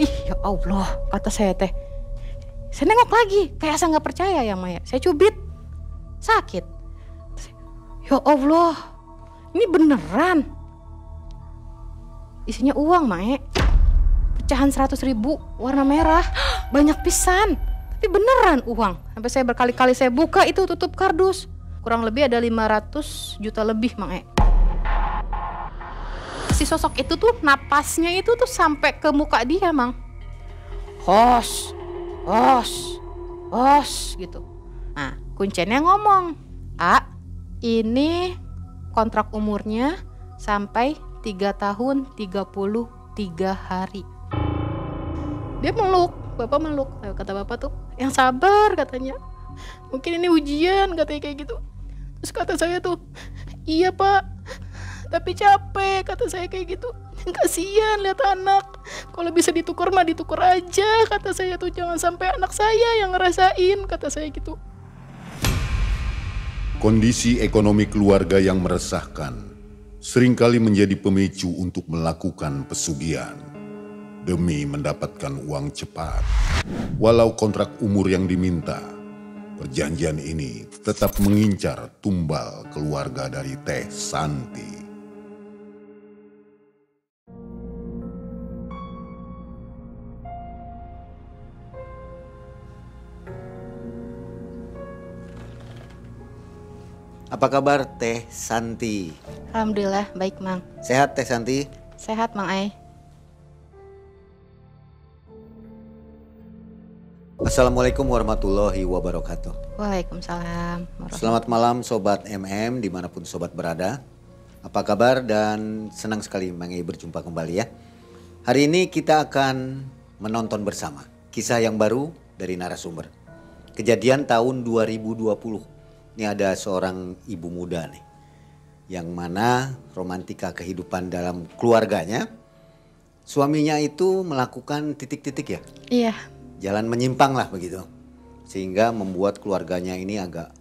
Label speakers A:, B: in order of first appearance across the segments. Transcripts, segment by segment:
A: Ih, ya Allah, kata saya teh. Saya nengok lagi, kayak saya nggak percaya ya Maya. Saya cubit, sakit. Ya Allah, ini beneran. Isinya uang, Mae. Pecahan 100.000 warna merah, banyak pisan. Tapi beneran uang. Sampai saya berkali-kali saya buka itu tutup kardus. Kurang lebih ada 500 juta lebih, Mae. Si sosok itu tuh napasnya itu tuh sampai ke muka dia, Mang. Hos, hos, hos gitu. Nah, kuncennya ngomong, "A, ini kontrak umurnya sampai 3 tahun 33 hari." Dia meluk, bapak meluk. Kata bapak tuh, "Yang sabar," katanya. "Mungkin ini ujian," katanya kayak gitu. Terus kata saya tuh, "Iya pak, tapi capek," kata saya kayak gitu. "Kasihan lihat anak, kalau bisa ditukar mah ditukar aja," kata saya tuh. "Jangan sampai anak saya yang ngerasain," kata saya gitu.
B: Kondisi ekonomi keluarga yang meresahkan seringkali menjadi pemicu untuk melakukan pesugihan demi mendapatkan uang cepat. Walau kontrak umur yang diminta, perjanjian ini tetap mengincar tumbal keluarga dari Teh Santi.
C: Apa kabar Teh Santi?
A: Alhamdulillah baik Mang.
C: Sehat Teh Santi?
A: Sehat Mang Ai.
C: Assalamualaikum warahmatullahi wabarakatuh.
A: Waalaikumsalam.
C: Selamat malam Sobat MM dimanapun Sobat berada. Apa kabar dan senang sekali Mang Ai berjumpa kembali ya. Hari ini kita akan menonton bersama kisah yang baru dari narasumber. Kejadian tahun 2020. Ini ada seorang ibu muda nih, yang mana romantika kehidupan dalam keluarganya, suaminya itu melakukan titik-titik ya.
A: Iya.
C: Jalan menyimpang lah begitu. Sehingga membuat keluarganya ini agak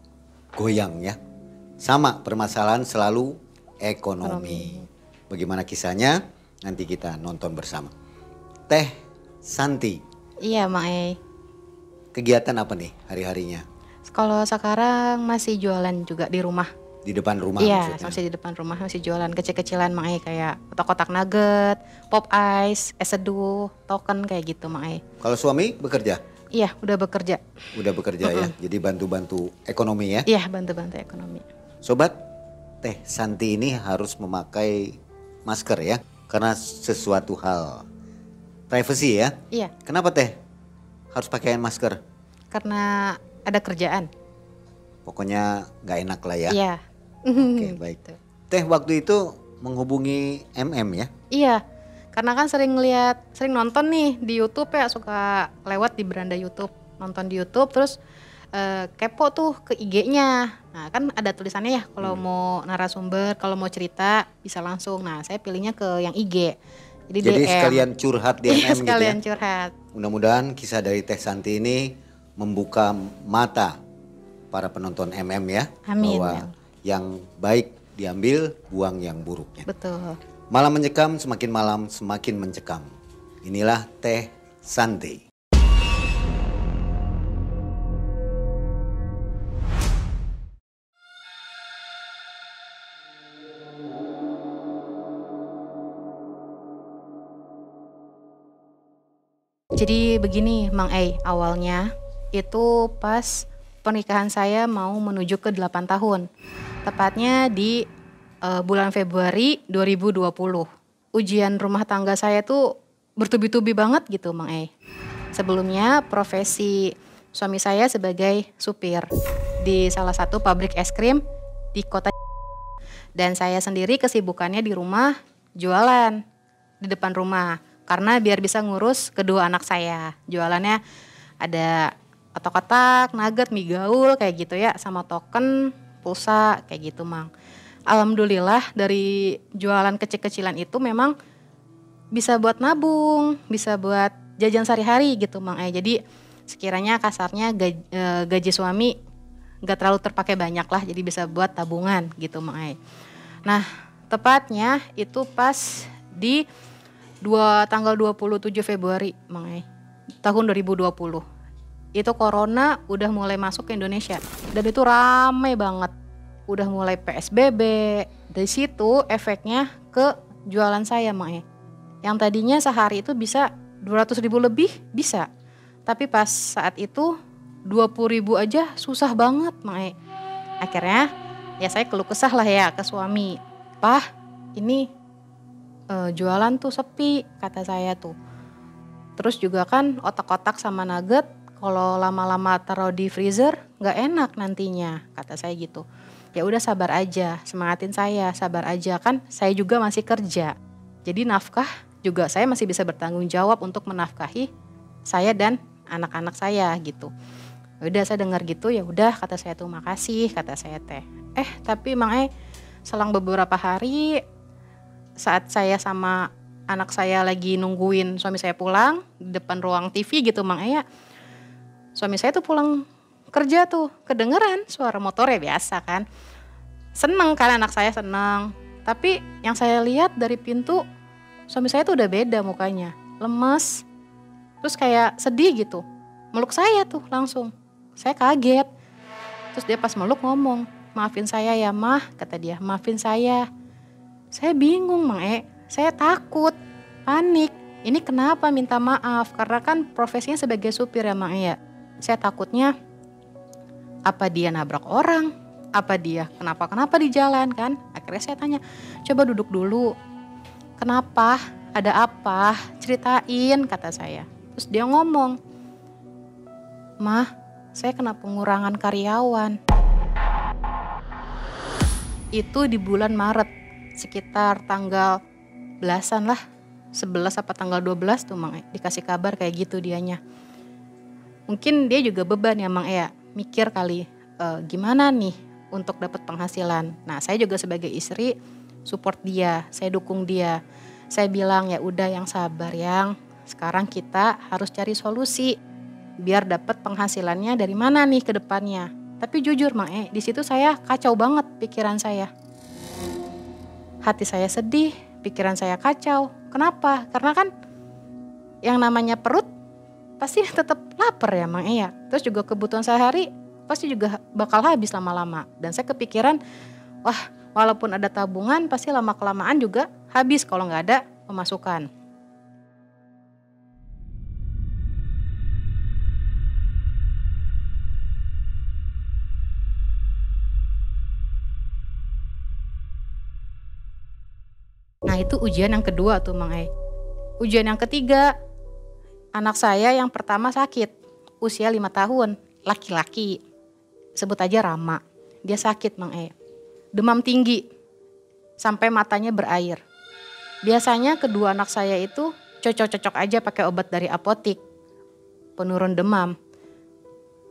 C: goyang ya. Sama permasalahan selalu ekonomi. Bagaimana kisahnya? Nanti kita nonton bersama. Teh Santi.
A: Iya Mang Ai.
C: Kegiatan apa nih hari-harinya?
A: Kalau sekarang masih jualan juga di rumah.
C: Di depan rumah
A: Iya,
C: maksudnya?
A: masih di depan rumah, masih jualan kecil-kecilan Mang Ai, kayak kotak-kotak nugget, pop ice, es seduh, token kayak gitu Mang Ai.
C: Kalau suami bekerja?
A: Iya, udah bekerja.
C: Udah bekerja ya, jadi bantu-bantu ekonomi ya?
A: Iya, bantu-bantu ekonomi.
C: Sobat, Teh Santi ini harus memakai masker ya, karena sesuatu hal privacy ya.
A: Iya,
C: Kenapa Teh harus pakaian masker?
A: karena ada kerjaan.
C: Pokoknya nggak enak lah ya.
A: Iya.
C: Oke baik. Teh waktu itu menghubungi MM ya?
A: Iya, karena kan sering nonton nih di YouTube ya, suka lewat di beranda YouTube, nonton di YouTube terus kepo tuh ke IG-nya. Nah kan ada tulisannya ya kalau mau narasumber, kalau mau cerita bisa langsung. Nah saya pilihnya ke yang IG. Jadi DM.
C: sekalian curhat di
A: Iya,
C: MM gitu ya?
A: sekalian curhat.
C: Mudah-mudahan kisah dari Teh Santi ini membuka mata para penonton MM ya.
A: Amin.
C: Bahwa yang baik diambil, buang yang buruknya.
A: Betul.
C: Malam mencekam, semakin malam semakin mencekam. Inilah Teh Santi.
A: Jadi begini Mang Ei, awalnya itu pas pernikahan saya mau menuju ke 8 tahun. Tepatnya di bulan Februari 2020. Ujian rumah tangga saya tuh bertubi-tubi banget gitu Mang Ei. Sebelumnya profesi suami saya sebagai supir di salah satu pabrik es krim di kota. Dan saya sendiri kesibukannya di rumah jualan di depan rumah. Karena biar bisa ngurus kedua anak saya. Jualannya ada kotak-kotak, nugget, mie gaul kayak gitu ya. Sama token, pulsa kayak gitu Mang. Alhamdulillah dari jualan kecil-kecilan itu memang bisa buat nabung, bisa buat jajan sehari-hari gitu Mang. Jadi sekiranya kasarnya gaji suami gak terlalu terpakai banyak lah. Jadi bisa buat tabungan gitu Mang. Nah tepatnya itu pas di tanggal 27 Februari Mang E, tahun 2020. Itu corona udah mulai masuk ke Indonesia dan itu rame banget. Udah mulai PSBB. Dari situ efeknya ke jualan saya Mang E. Yang tadinya sehari itu bisa 200.000 lebih bisa. Tapi pas saat itu 20.000 aja susah banget Mang E. Akhirnya ya saya keluh kesah lah ya ke suami. "Pah, ini jualan tuh sepi," kata saya tuh. Terus juga kan otak-otak sama nugget kalau lama-lama taruh di freezer nggak enak nantinya, kata saya gitu. Ya udah sabar aja, semangatin saya, sabar aja, kan saya juga masih kerja. Jadi nafkah juga saya masih bisa bertanggung jawab untuk menafkahi saya dan anak-anak saya gitu. Udah saya dengar gitu, ya udah kata saya tuh, makasih kata saya teh. Tapi Mang selang beberapa hari saat saya sama anak saya lagi nungguin suami saya pulang di depan ruang TV gitu Mang ya. Suami saya tuh pulang kerja tuh, kedengeran suara motornya biasa kan. Seneng kan anak saya seneng. Tapi yang saya lihat dari pintu, suami saya tuh udah beda mukanya, lemes. Terus kayak sedih gitu. Meluk saya tuh langsung. Saya kaget. Terus dia pas meluk ngomong, "Maafin saya ya Mah," kata dia, "maafin saya." Saya bingung Mang saya takut, panik. Ini kenapa minta maaf? Karena kan profesinya sebagai supir ya Mang ya. Saya takutnya apa dia nabrak orang, apa dia kenapa di jalan kan. Akhirnya saya tanya, "Coba duduk dulu. Kenapa? Ada apa? Ceritain," kata saya. Terus dia ngomong, "Mah, saya kena pengurangan karyawan." Itu di bulan Maret, sekitar tanggal belasan lah, 11 apa tanggal 12 tuh Mang dikasih kabar kayak gitu dianya. Mungkin dia juga beban ya Mang mikir kali gimana nih untuk dapat penghasilan. Nah saya juga sebagai istri support dia, saya dukung dia. Saya bilang ya udah yang sabar yang, sekarang kita harus cari solusi biar dapat penghasilannya dari mana nih ke depannya. Tapi jujur Mang di situ saya kacau banget pikiran saya. Hati saya sedih, pikiran saya kacau. Kenapa? Karena kan yang namanya perut pasti tetap lapar ya Mang ya. Terus juga kebutuhan sehari pasti juga bakal habis lama-lama. Dan saya kepikiran, wah walaupun ada tabungan pasti lama-kelamaan juga habis kalau nggak ada pemasukan. Nah itu ujian yang kedua tuh Mang Ujian yang ketiga, anak saya yang pertama sakit, usia 5 tahun, laki-laki, sebut aja Rama. Dia sakit Mang demam tinggi, sampai matanya berair. Biasanya kedua anak saya itu cocok-cocok aja pakai obat dari apotik, penurun demam.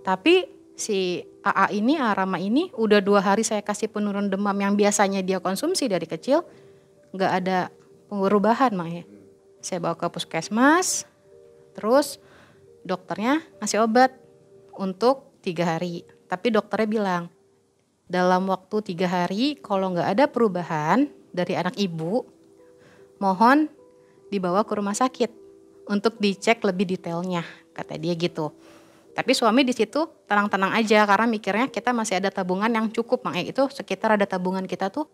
A: Tapi si Rama ini udah 2 hari saya kasih penurun demam yang biasanya dia konsumsi dari kecil, nggak ada perubahan Mang Saya bawa ke puskesmas, terus dokternya ngasih obat untuk 3 hari. Tapi dokternya bilang, dalam waktu 3 hari kalau nggak ada perubahan dari anak ibu, mohon dibawa ke rumah sakit untuk dicek lebih detailnya, kata dia gitu. Tapi suami di situ tenang-tenang aja karena mikirnya kita masih ada tabungan yang cukup Mang itu sekitar ada tabungan kita tuh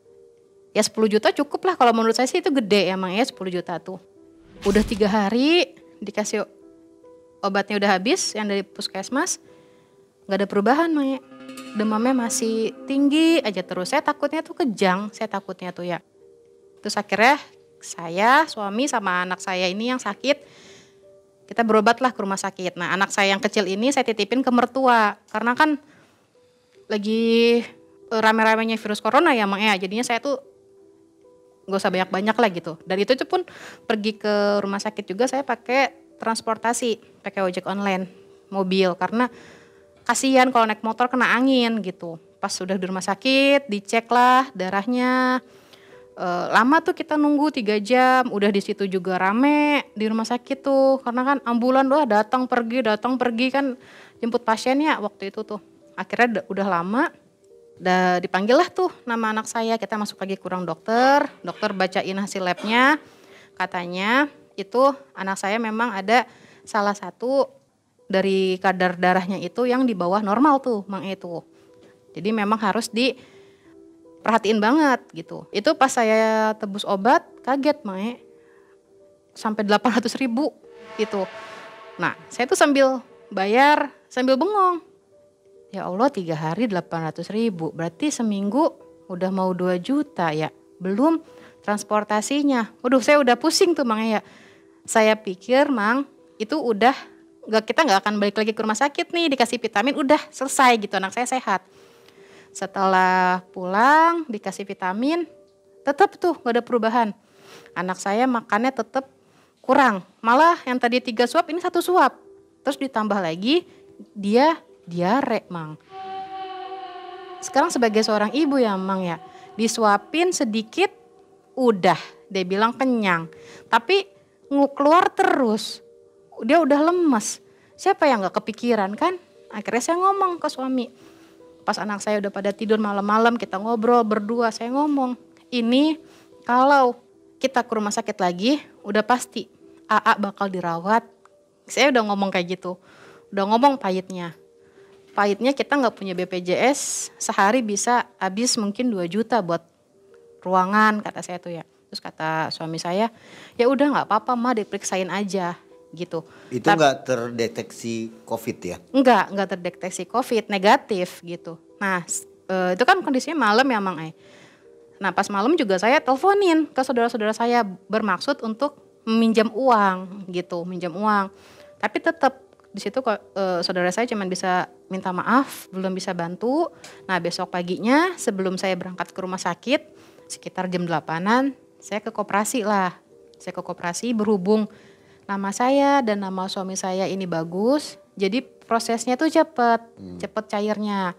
A: ya 10 juta cukup lah, kalau menurut saya sih itu gede ya Mang 10 juta tuh. Udah 3 hari dikasih obatnya udah habis yang dari puskesmas, gak ada perubahan Mang demamnya masih tinggi aja terus. Saya takutnya tuh kejang, saya takutnya tuh ya. Terus akhirnya saya, suami sama anak saya ini yang sakit, kita berobat lah ke rumah sakit. Nah anak saya yang kecil ini saya titipin ke mertua karena kan lagi rame-ramenya virus corona ya Mang jadinya saya tuh gak usah banyak-banyak lah gitu. Dan itu pun pergi ke rumah sakit juga saya pakai transportasi, pakai ojek online, mobil. Karena kasihan kalau naik motor kena angin gitu. Pas sudah di rumah sakit, dicek lah darahnya. Lama tuh kita nunggu 3 jam, udah di situ juga rame di rumah sakit tuh. Karena kan ambulan datang pergi kan jemput pasiennya waktu itu tuh. Akhirnya udah lama. Udah dipanggil lah tuh nama anak saya, kita masuk lagi ke ruang dokter bacain hasil labnya, katanya itu anak saya memang ada salah satu dari kadar darahnya itu yang di bawah normal tuh Mang itu. Jadi memang harus diperhatiin banget gitu. Itu pas saya tebus obat kaget Mang, sampai 800.000 gitu. Nah saya tuh sambil bayar sambil bengong. Ya Allah 3 hari 800.000 berarti seminggu udah mau 2 juta ya. Belum transportasinya. Waduh saya udah pusing tuh Mang ya. Saya pikir Mang itu udah kita nggak akan balik lagi ke rumah sakit nih, dikasih vitamin udah selesai gitu, anak saya sehat. Setelah pulang dikasih vitamin tetap tuh gak ada perubahan. Anak saya makannya tetap kurang, malah yang tadi 3 suap ini 1 suap. Terus ditambah lagi dia diare Mang. Sekarang sebagai seorang ibu ya Mang ya, disuapin sedikit udah dia bilang kenyang, tapi keluar terus, dia udah lemes. Siapa yang gak kepikiran kan? Akhirnya saya ngomong ke suami. Pas anak saya udah pada tidur malam-malam kita ngobrol berdua, saya ngomong, ini kalau kita ke rumah sakit lagi udah pasti AA bakal dirawat. Saya udah ngomong kayak gitu, udah ngomong pahitnya. Pahitnya kita gak punya BPJS, sehari bisa habis mungkin 2 juta buat ruangan kata saya tuh ya. Terus kata suami saya, ya udah nggak apa-apa mah diperiksain aja gitu.
C: Itu nggak terdeteksi COVID ya?
A: Nggak terdeteksi COVID, negatif gitu. Nah itu kan kondisinya malam ya Mang. Nah pas malam juga saya teleponin ke saudara-saudara saya bermaksud untuk meminjam uang gitu, minjam uang. Tapi tetap di situ saudara saya cuma bisa minta maaf, belum bisa bantu. Nah besok paginya sebelum saya berangkat ke rumah sakit sekitar jam 8-an saya ke koperasi lah. Saya ke koperasi berhubung nama saya dan nama suami saya ini bagus. Jadi prosesnya tuh cepet cairnya.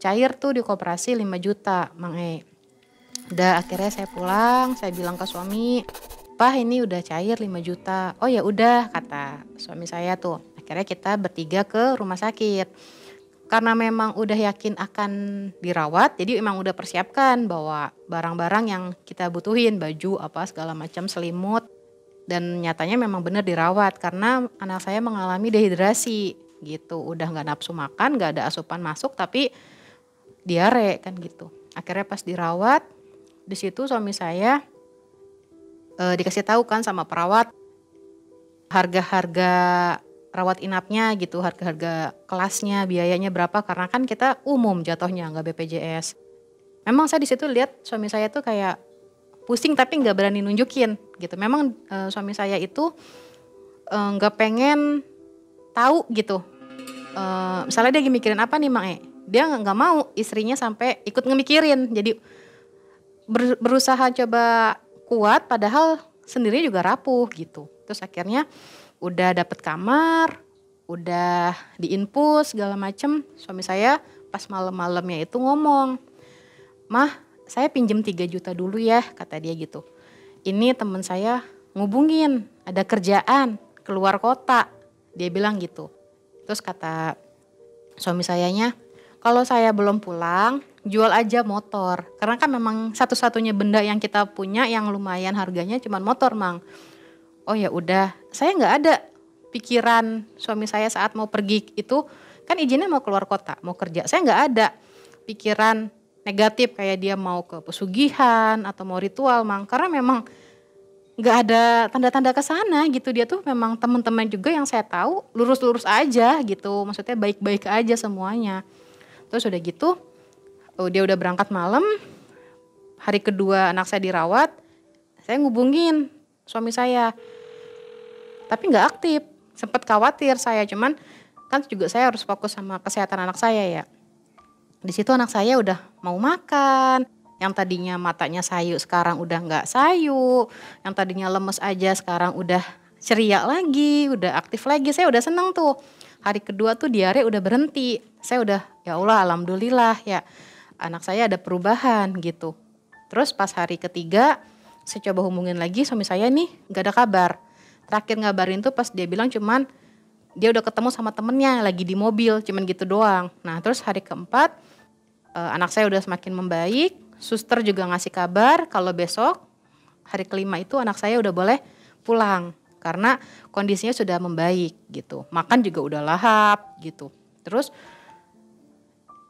A: Cair tuh di koperasi 5 juta Mang Udah akhirnya saya pulang, saya bilang ke suami, "Pak ini udah cair 5 juta. Oh ya udah kata suami saya tuh. Akhirnya kita bertiga ke rumah sakit. Karena memang udah yakin akan dirawat, jadi memang udah persiapkan bawa barang-barang yang kita butuhin, baju apa segala macam, selimut. Dan nyatanya memang benar dirawat karena anak saya mengalami dehidrasi gitu. Udah gak nafsu makan, gak ada asupan masuk tapi diare kan gitu. Akhirnya pas dirawat, di situ suami saya dikasih tahu kan sama perawat harga-harga rawat inapnya gitu, harga-harga kelasnya, biayanya berapa karena kan kita umum jatuhnya nggak BPJS. Memang saya di situ lihat suami saya tuh kayak pusing tapi nggak berani nunjukin gitu. Memang suami saya itu nggak pengen tahu gitu. Misalnya dia lagi mikirin apa nih Mang dia nggak mau istrinya sampai ikut ngemikirin. Jadi berusaha coba kuat padahal sendiri juga rapuh gitu. Terus akhirnya udah dapet kamar, udah diinfus segala macem. Suami saya pas malam-malamnya itu ngomong, "Mah, saya pinjem 3 juta dulu ya," kata dia gitu. "Ini teman saya ngubungin, ada kerjaan keluar kota," dia bilang gitu. Terus kata suami sayanya, "Kalau saya belum pulang, jual aja motor." Karena kan memang satu-satunya benda yang kita punya yang lumayan harganya cuma motor Mang. Oh ya udah, saya nggak ada pikiran suami saya saat mau pergi itu kan izinnya mau keluar kota, mau kerja. Saya nggak ada pikiran negatif kayak dia mau ke pesugihan atau mau ritual Mang. Karena memang nggak ada tanda-tanda ke sana gitu. Dia tuh memang teman-teman juga yang saya tahu lurus-lurus aja gitu. Maksudnya baik-baik aja semuanya. Terus udah gitu, dia udah berangkat malam. Hari kedua anak saya dirawat, saya ngubungin suami saya. Tapi nggak aktif, sempat khawatir saya, cuman kan juga saya harus fokus sama kesehatan anak saya ya. Di situ anak saya udah mau makan, yang tadinya matanya sayu sekarang udah nggak sayu, yang tadinya lemes aja sekarang udah ceria lagi, udah aktif lagi. Saya udah seneng tuh. Hari kedua tuh diare udah berhenti. Saya udah ya Allah alhamdulillah ya anak saya ada perubahan gitu. Terus pas hari ketiga saya coba hubungin lagi suami saya nih nggak ada kabar. Terakhir ngabarin tuh pas dia bilang cuman dia udah ketemu sama temennya lagi di mobil, cuman gitu doang. Nah terus hari keempat anak saya udah semakin membaik, suster juga ngasih kabar kalau besok hari kelima itu anak saya udah boleh pulang karena kondisinya sudah membaik gitu. Makan juga udah lahap gitu. Terus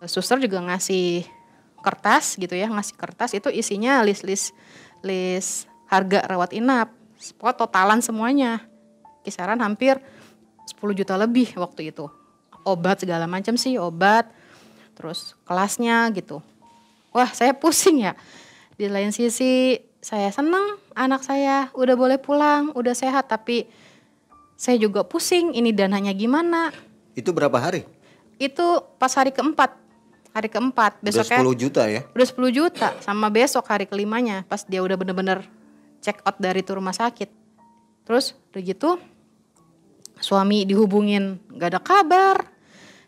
A: suster juga ngasih kertas gitu ya, ngasih kertas itu isinya list harga rawat inap. Pokoknya totalan semuanya. Kisaran hampir 10 juta lebih waktu itu. Obat segala macam sih, obat. Terus kelasnya gitu. Wah, saya pusing ya. Di lain sisi saya senang anak saya udah boleh pulang, udah sehat, tapi saya juga pusing ini dananya gimana.
C: Itu berapa hari?
A: Itu pas hari keempat. Hari keempat besoknya.
C: Udah 10 juta ya?
A: Udah 10 juta sama besok hari kelimanya pas dia udah bener-bener check out dari tuh rumah sakit. Terus udah gitu suami dihubungin gak ada kabar.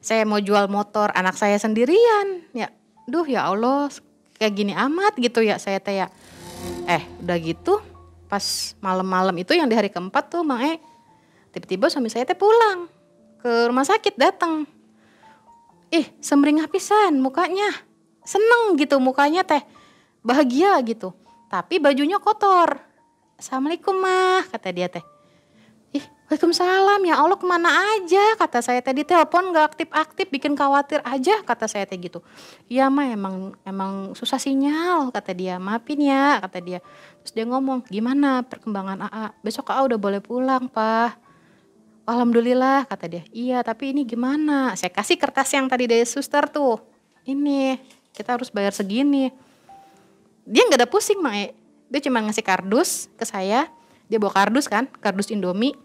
A: Saya mau jual motor anak saya sendirian. Ya, duh ya Allah kayak gini amat gitu ya saya teh ya. Udah gitu pas malam-malam itu yang di hari keempat tuh Mang tiba-tiba suami saya teh pulang ke rumah sakit datang. Semringah pisan mukanya. Seneng gitu mukanya teh. Bahagia gitu. Tapi bajunya kotor. Assalamualaikum mah kata dia teh. Waalaikumsalam ya Allah kemana aja kata saya teh. Di telepon gak aktif-aktif bikin khawatir aja kata saya teh gitu. Iya mah emang susah sinyal kata dia. Maafin ya kata dia. Terus dia ngomong gimana perkembangan AA. Besok AA udah boleh pulang Pak. Alhamdulillah kata dia. Iya tapi ini gimana? Saya kasih kertas yang tadi dari suster tuh. Ini kita harus bayar segini. Dia gak ada pusing Mang Dia cuma ngasih kardus ke saya. Dia bawa kardus kan, kardus Indomie.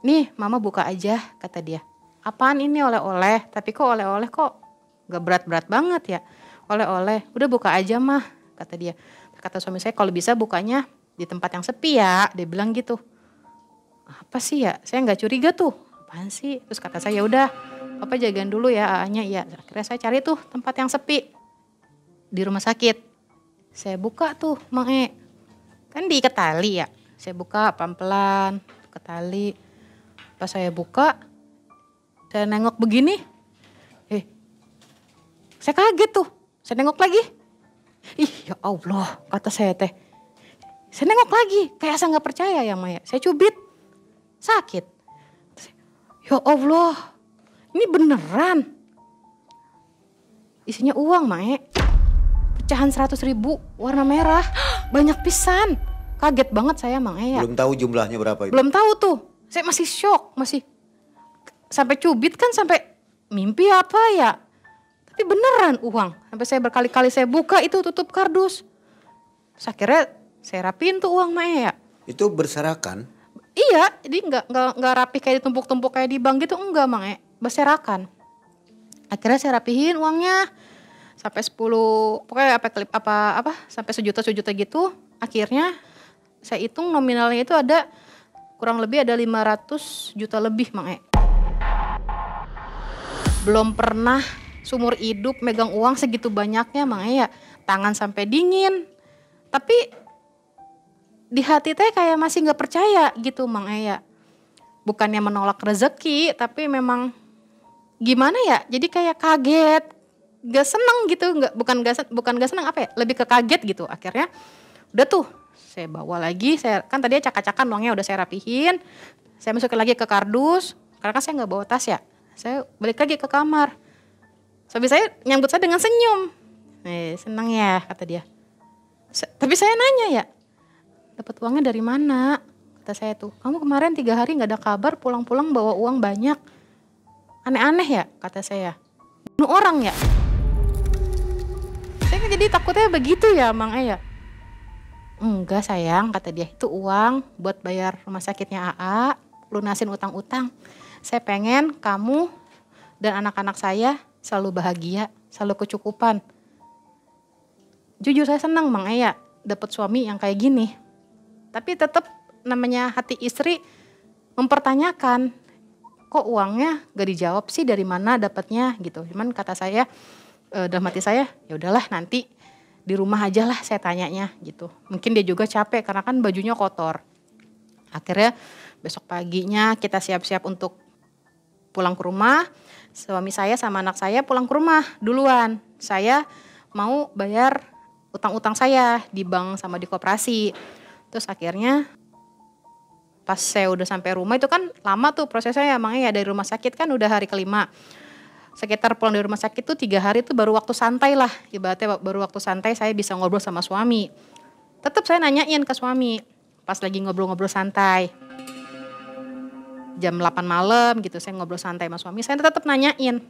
A: Nih mama buka aja kata dia. Apaan ini oleh-oleh? Tapi kok oleh-oleh kok gak berat-berat banget ya. Oleh-oleh udah buka aja mah kata dia. Kata suami saya kalau bisa bukanya di tempat yang sepi ya. Dia bilang gitu. Apa sih ya? Saya nggak curiga tuh. Apaan sih? Terus kata saya udah, Papa jagain dulu ya AA-nya ya. Akhirnya saya cari tuh tempat yang sepi di rumah sakit. Saya buka tuh Mang kan diikat tali ya. Saya buka pelan-pelan ke tali. Pas saya buka, saya nengok begini. Saya kaget tuh. Saya nengok lagi. Ih ya Allah kata saya teh. Saya nengok lagi kayak saya nggak percaya ya Maya. Saya cubit. Sakit. Ya Allah, ini beneran. Isinya uang Mae. Pecahan 100.000 warna merah. Banyak pisan. Kaget banget saya Mang ya.
C: Belum tahu jumlahnya berapa itu?
A: Belum tahu tuh. Saya masih shock. Masih sampai cubit kan sampai mimpi apa ya. Tapi beneran uang. Sampai saya berkali-kali saya buka itu tutup kardus. Terus akhirnya saya rapiin tuh uang Mae ya.
C: Itu berserakan?
A: Iya, jadi nggak rapi kayak ditumpuk-tumpuk kayak di bank gitu, enggak Mang berserakan. Akhirnya saya rapihin uangnya sampai 10, pokoknya apa sampai sejuta gitu. Akhirnya saya hitung nominalnya itu ada kurang lebih ada 500 juta lebih Mang Belum pernah seumur hidup megang uang segitu banyaknya Mang ya. Tangan sampai dingin. Tapi di hati teh kayak masih nggak percaya gitu Mang Bukannya menolak rezeki, tapi memang gimana ya? Jadi kayak kaget, gak seneng gitu, bukan gak seneng apa ya? Lebih ke kaget gitu. Akhirnya udah tuh saya bawa lagi, saya kan tadi acak-acakan uangnya udah saya rapihin, saya masukin lagi ke kardus, karena kan saya nggak bawa tas ya. Saya balik lagi ke kamar. Suami saya nyambut saya dengan senyum. Seneng ya kata dia. Tapi saya nanya ya. Dapat uangnya dari mana? Kata saya tuh, kamu kemarin 3 hari gak ada kabar, pulang-pulang bawa uang banyak. Aneh-aneh ya, kata saya. Bunuh orang ya? Saya jadi takutnya begitu ya, Mang ya. Enggak sayang, kata dia, itu uang buat bayar rumah sakitnya AA, lunasin utang-utang. Saya pengen kamu dan anak-anak saya selalu bahagia, selalu kecukupan. Jujur saya senang, Mang ya, dapat suami yang kayak gini. Tapi tetap namanya hati istri mempertanyakan, kok uangnya gak dijawab sih dari mana dapatnya gitu. Cuman kata saya dalam hati saya ya udahlah nanti di rumah aja lah saya tanyanya gitu. Mungkin dia juga capek karena kan bajunya kotor. Akhirnya besok paginya kita siap-siap untuk pulang ke rumah. Suami saya sama anak saya pulang ke rumah duluan. Saya mau bayar utang-utang saya di bank sama di koperasi. Terus akhirnya Pas saya udah sampai rumah itu kan lama tuh prosesnya ya, makanya ya dari rumah sakit kan udah hari kelima. Sekitar pulang dari rumah sakit tuh 3 hari tuh baru waktu santai lah. Ibaratnya baru waktu santai saya bisa ngobrol sama suami. Tetap saya nanyain ke suami pas lagi ngobrol-ngobrol santai. Jam 8 malam gitu saya ngobrol santai sama suami. Saya tetap nanyain.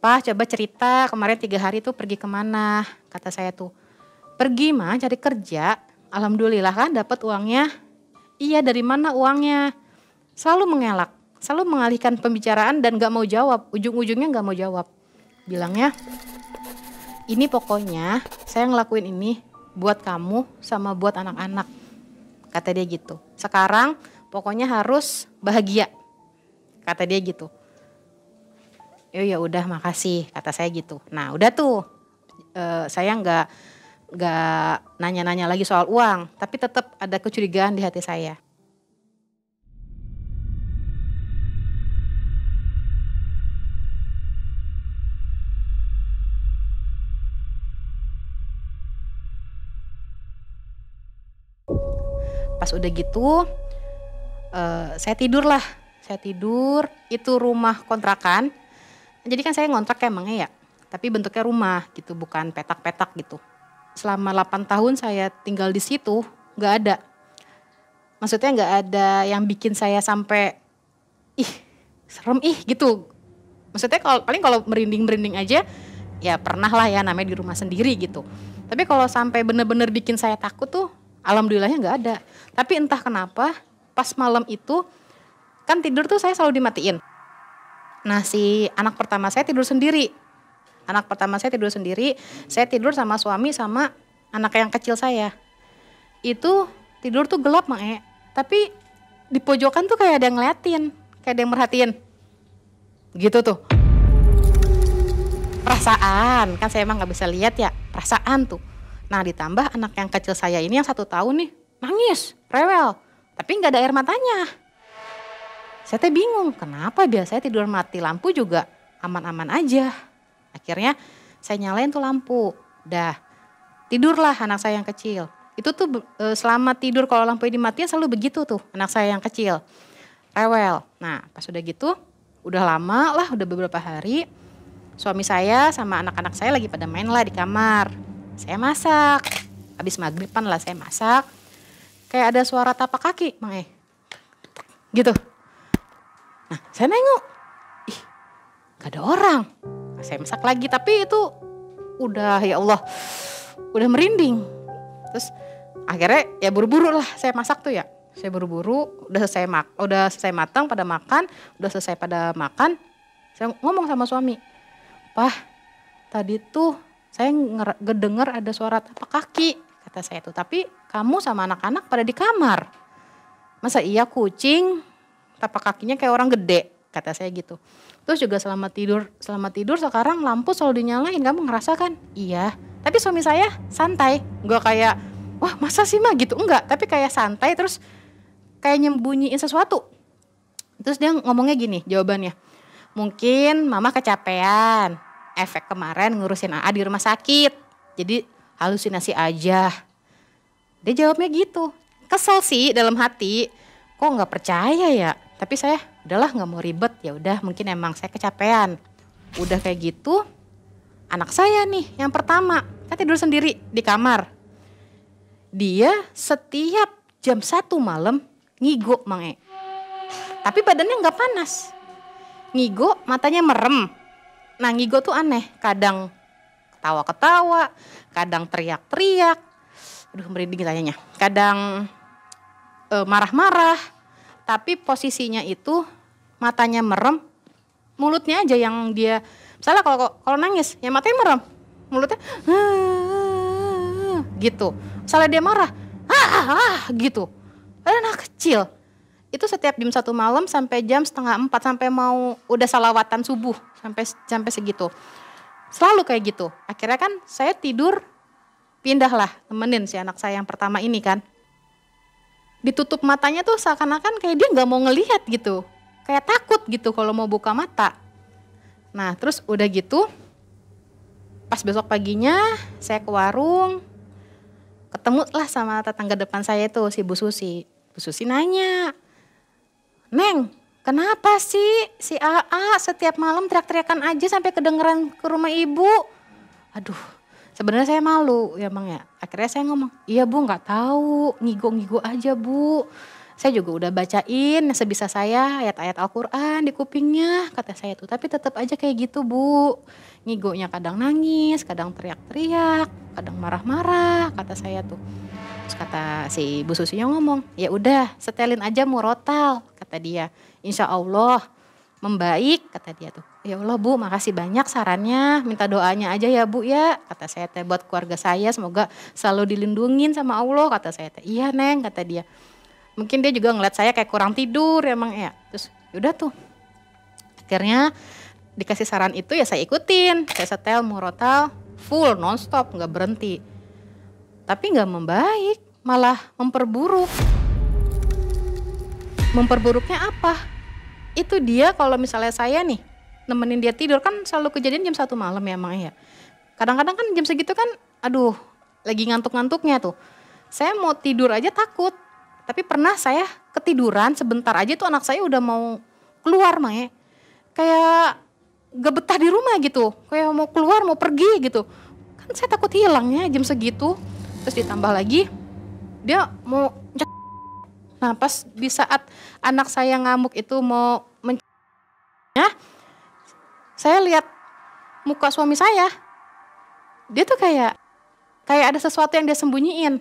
A: Pak coba cerita kemarin 3 hari tuh pergi kemana? Kata saya tuh. Pergi mah cari kerja. Alhamdulillah kan dapat uangnya. Iya dari mana uangnya? Selalu mengelak, selalu mengalihkan pembicaraan dan gak mau jawab. Ujung-ujungnya gak mau jawab. Bilangnya, ini pokoknya saya ngelakuin ini buat kamu sama buat anak-anak. Kata dia gitu. Sekarang pokoknya harus bahagia. Kata dia gitu. Ya udah makasih kata saya gitu. Nah udah tuh saya nggak nanya-nanya lagi soal uang, tapi tetap ada kecurigaan di hati saya. Pas udah gitu saya tidur lah. Saya tidur, itu rumah kontrakan. Jadi kan saya ngontrak emangnya ya, tapi bentuknya rumah gitu, bukan petak-petak gitu. Selama 8 tahun saya tinggal di situ, nggak ada. Maksudnya nggak ada yang bikin saya sampai, ih serem gitu. Maksudnya kalau merinding-merinding aja, ya pernah lah ya namanya di rumah sendiri gitu. Tapi kalau sampai bener-bener bikin saya takut tuh, alhamdulillahnya nggak ada. Tapi entah kenapa, pas malam itu, kan tidur tuh saya selalu dimatiin. Nah si anak pertama saya tidur sendiri. Saya tidur sama suami sama anak yang kecil saya. Itu tidur tuh gelap Mae. Tapi di pojokan tuh kayak ada yang ngeliatin, kayak ada yang merhatiin. Gitu tuh. Perasaan, kan saya emang gak bisa lihat ya, perasaan tuh. Nah ditambah anak yang kecil saya ini yang 1 tahun nih, nangis, rewel. Tapi gak ada air matanya. Saya teh bingung, kenapa biasanya tidur mati lampu juga aman-aman aja. Akhirnya saya nyalain tuh lampu. Dah, tidurlah anak saya yang kecil. Itu tuh selama tidur kalau lampunya dimatiin selalu begitu tuh anak saya yang kecil. Rewel. Nah pas udah gitu, udah lama lah, udah beberapa hari. Suami saya sama anak-anak saya lagi pada main lah di kamar. Saya masak. Habis maghriban lah saya masak. Kayak ada suara tapak kaki, Mang gitu. Nah saya nengok. Ih gak ada orang. Nah, saya masak lagi tapi itu udah ya Allah. Udah merinding. Terus akhirnya ya buru-buru lah saya masak tuh ya. Saya buru-buru udah selesai matang pada makan. Udah selesai pada makan. Saya ngomong sama suami. Pah tadi tuh saya ngedenger ada suara tapak kaki kata saya tuh. Tapi kamu sama anak-anak pada di kamar. Masa iya kucing tapak kakinya kayak orang gede kata saya gitu. Terus juga selama tidur sekarang lampu selalu dinyalain, kamu ngerasa kan? Iya. Tapi suami saya santai, nggak kayak wah masa sih mah gitu, enggak. Tapi kayak santai terus kayak nyembunyiin sesuatu. Terus dia ngomongnya gini jawabannya. Mungkin mama kecapean, efek kemarin ngurusin AA di rumah sakit. Jadi halusinasi aja. Dia jawabnya gitu. Kesel sih dalam hati. Kok nggak percaya ya? Tapi saya udahlah nggak mau ribet. Ya udah mungkin emang saya kecapean. Udah kayak gitu. Anak saya nih yang pertama kan tidur sendiri di kamar. Dia setiap jam 1 malam ngigo Mang Tapi badannya nggak panas. Ngigo matanya merem. Nah ngigo tuh aneh. Kadang ketawa-ketawa. Kadang teriak-teriak. Aduh merinding tanyanya. Kadang marah-marah. Tapi posisinya itu matanya merem. Mulutnya aja yang dia. Misalnya kalau nangis ya matanya merem. Mulutnya gitu. Misalnya dia marah gitu. Ada anak kecil. Itu setiap jam 1 malam sampai jam 3:30 sampai mau udah salawatan subuh sampai segitu. Selalu kayak gitu. Akhirnya kan saya tidur pindahlah temenin si anak saya yang pertama ini kan. Ditutup matanya tuh seakan-akan kayak dia nggak mau ngelihat gitu. Kayak takut gitu kalau mau buka mata. Nah terus udah gitu pas besok paginya saya ke warung. Ketemu lah sama tetangga depan saya tuh si Bu Susi. Bu Bu Susi nanya, Neng, kenapa sih si AA setiap malam teriak-teriakan aja sampai kedengeran ke rumah ibu? Aduh, sebenarnya saya malu ya Bang ya. Akhirnya saya ngomong, iya Bu nggak tahu, ngigo-ngigo aja Bu. Saya juga udah bacain sebisa saya ayat-ayat Al-Quran di kupingnya, kata saya tuh. Tapi tetap aja kayak gitu Bu. Ngigonya kadang nangis, kadang teriak-teriak, kadang marah-marah, kata saya tuh. Terus kata si Bu Susinya ngomong, ya udah setelin aja murotal, kata dia. Insya Allah membaik, kata dia tuh. Ya Allah Bu, makasih banyak sarannya, minta doanya aja ya Bu ya, kata saya teh, buat keluarga saya semoga selalu dilindungin sama Allah, kata saya teh. Iya Neng, kata dia. Mungkin dia juga ngeliat saya kayak kurang tidur emang ya. Terus yaudah tuh. Akhirnya dikasih saran itu ya saya ikutin. Saya setel murotal full nonstop gak berhenti. Tapi gak membaik, malah memperburuk. Memperburuknya apa? Itu dia kalau misalnya saya nih nemenin dia tidur, kan selalu kejadian jam 1 malam ya emang ya. Kadang-kadang kan jam segitu kan aduh lagi ngantuk-ngantuknya tuh. Saya mau tidur aja takut. Tapi pernah saya ketiduran sebentar aja tuh anak saya udah mau keluar Mae. Kayak gak betah di rumah gitu. Kayak mau keluar, mau pergi gitu. Kan saya takut hilangnya jam segitu. Terus ditambah lagi dia mau nah pas di saat anak saya ngamuk itu mau saya lihat muka suami saya. Dia tuh kayak ada sesuatu yang dia sembunyiin.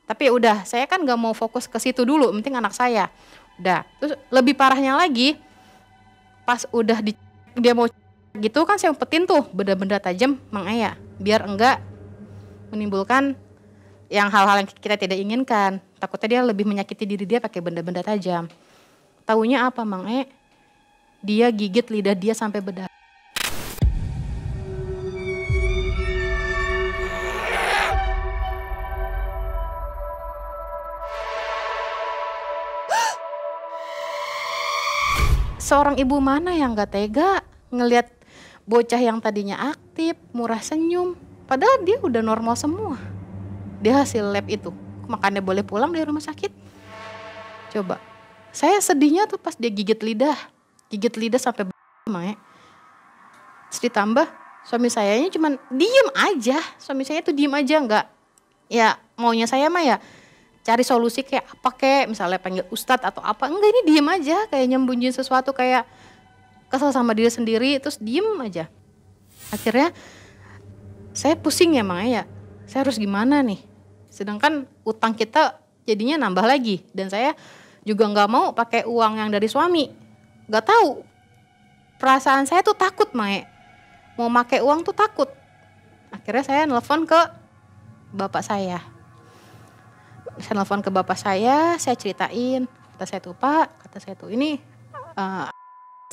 A: Tapi udah, saya kan gak mau fokus ke situ dulu, penting anak saya. Udah, terus lebih parahnya lagi, pas udah dia mau gitu kan saya umpetin tuh benda-benda tajam Mang Aya, biar enggak menimbulkan yang hal-hal yang kita tidak inginkan. Takutnya dia lebih menyakiti diri dia pakai benda-benda tajam. Taunya apa Mang E? Dia gigit lidah dia sampai berdarah. Seorang ibu mana yang gak tega ngelihat bocah yang tadinya aktif, murah senyum, padahal dia udah normal semua. Dia hasil lab itu, makanya boleh pulang dari rumah sakit. Coba, saya sedihnya tuh pas dia gigit lidah sampai Mae. Terus ditambah suami sayanya cuman diem aja, suami saya tuh diem aja nggak, ya maunya saya mah ya cari solusi kayak apa kayak misalnya panggil ustadz atau apa, enggak ini diem aja kayak nyembunyiin sesuatu, kayak kesel sama diri sendiri terus diem aja. Akhirnya saya pusing ya Mang ya, saya harus gimana nih, sedangkan utang kita jadinya nambah lagi dan saya juga nggak mau pakai uang yang dari suami. Nggak tahu, perasaan saya tuh takut Mae, mau pakai uang tuh takut. Akhirnya saya nelfon ke bapak saya. Saya nelfon ke bapak saya ceritain, kata saya tuh Pak, kata saya tuh ini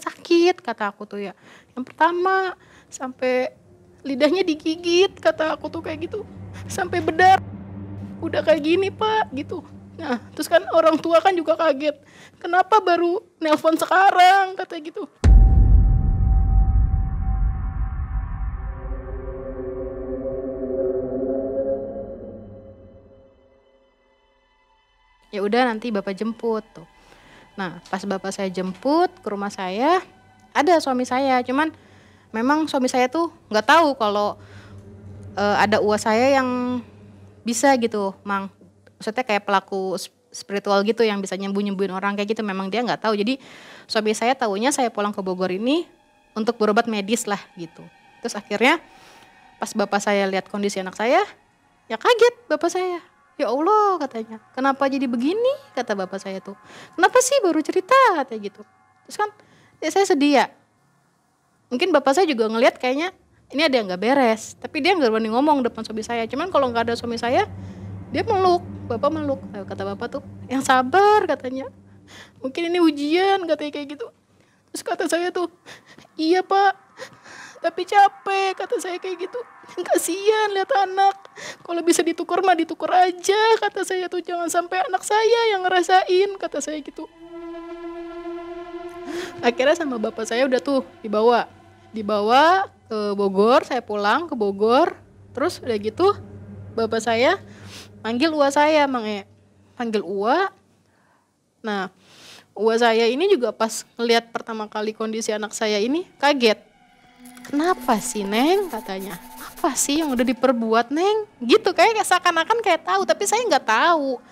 A: sakit, kata aku tuh ya. Yang pertama sampai lidahnya digigit, kata aku tuh kayak gitu, sampai berdarah. Udah kayak gini Pak, gitu. Nah terus kan orang tua kan juga kaget, kenapa baru nelpon sekarang, kata gitu. Ya udah nanti bapak jemput tuh. Nah pas bapak saya jemput ke rumah saya, ada suami saya, cuman memang suami saya tuh nggak tahu kalau ada uas saya yang bisa gitu Mang, maksudnya kayak pelaku spiritual gitu yang bisa nyembuhin orang kayak gitu, memang dia nggak tahu. Jadi suami saya taunya saya pulang ke Bogor ini untuk berobat medis lah gitu. Terus akhirnya pas bapak saya lihat kondisi anak saya, ya kaget bapak saya. Ya Allah katanya, kenapa jadi begini, kata bapak saya tuh. Kenapa sih baru cerita, katanya gitu. Terus kan ya saya sedih ya. Mungkin bapak saya juga ngelihat kayaknya ini ada yang gak beres. Tapi dia gak berani ngomong depan suami saya. Cuman kalau gak ada suami saya, dia meluk, bapak meluk. Kata bapak tuh, yang sabar katanya. Mungkin ini ujian, katanya kayak gitu. Terus kata saya tuh, iya Pak, tapi capek, kata saya kayak gitu. Kasihan lihat anak, kalau bisa ditukar mah ditukar aja, kata saya tuh, jangan sampai anak saya yang ngerasain, kata saya gitu. Akhirnya sama bapak saya udah tuh dibawa ke Bogor, saya pulang ke Bogor. Terus udah gitu bapak saya manggil uwa saya, Mang E. Panggil uwa,
D: Nah, uwa saya ini juga pas ngeliat pertama kali kondisi anak saya ini kaget. Kenapa sih Neng, katanya. Apa sih yang udah diperbuat Neng? Gitu kayak seakan-akan kayak tahu, tapi saya nggak tahu.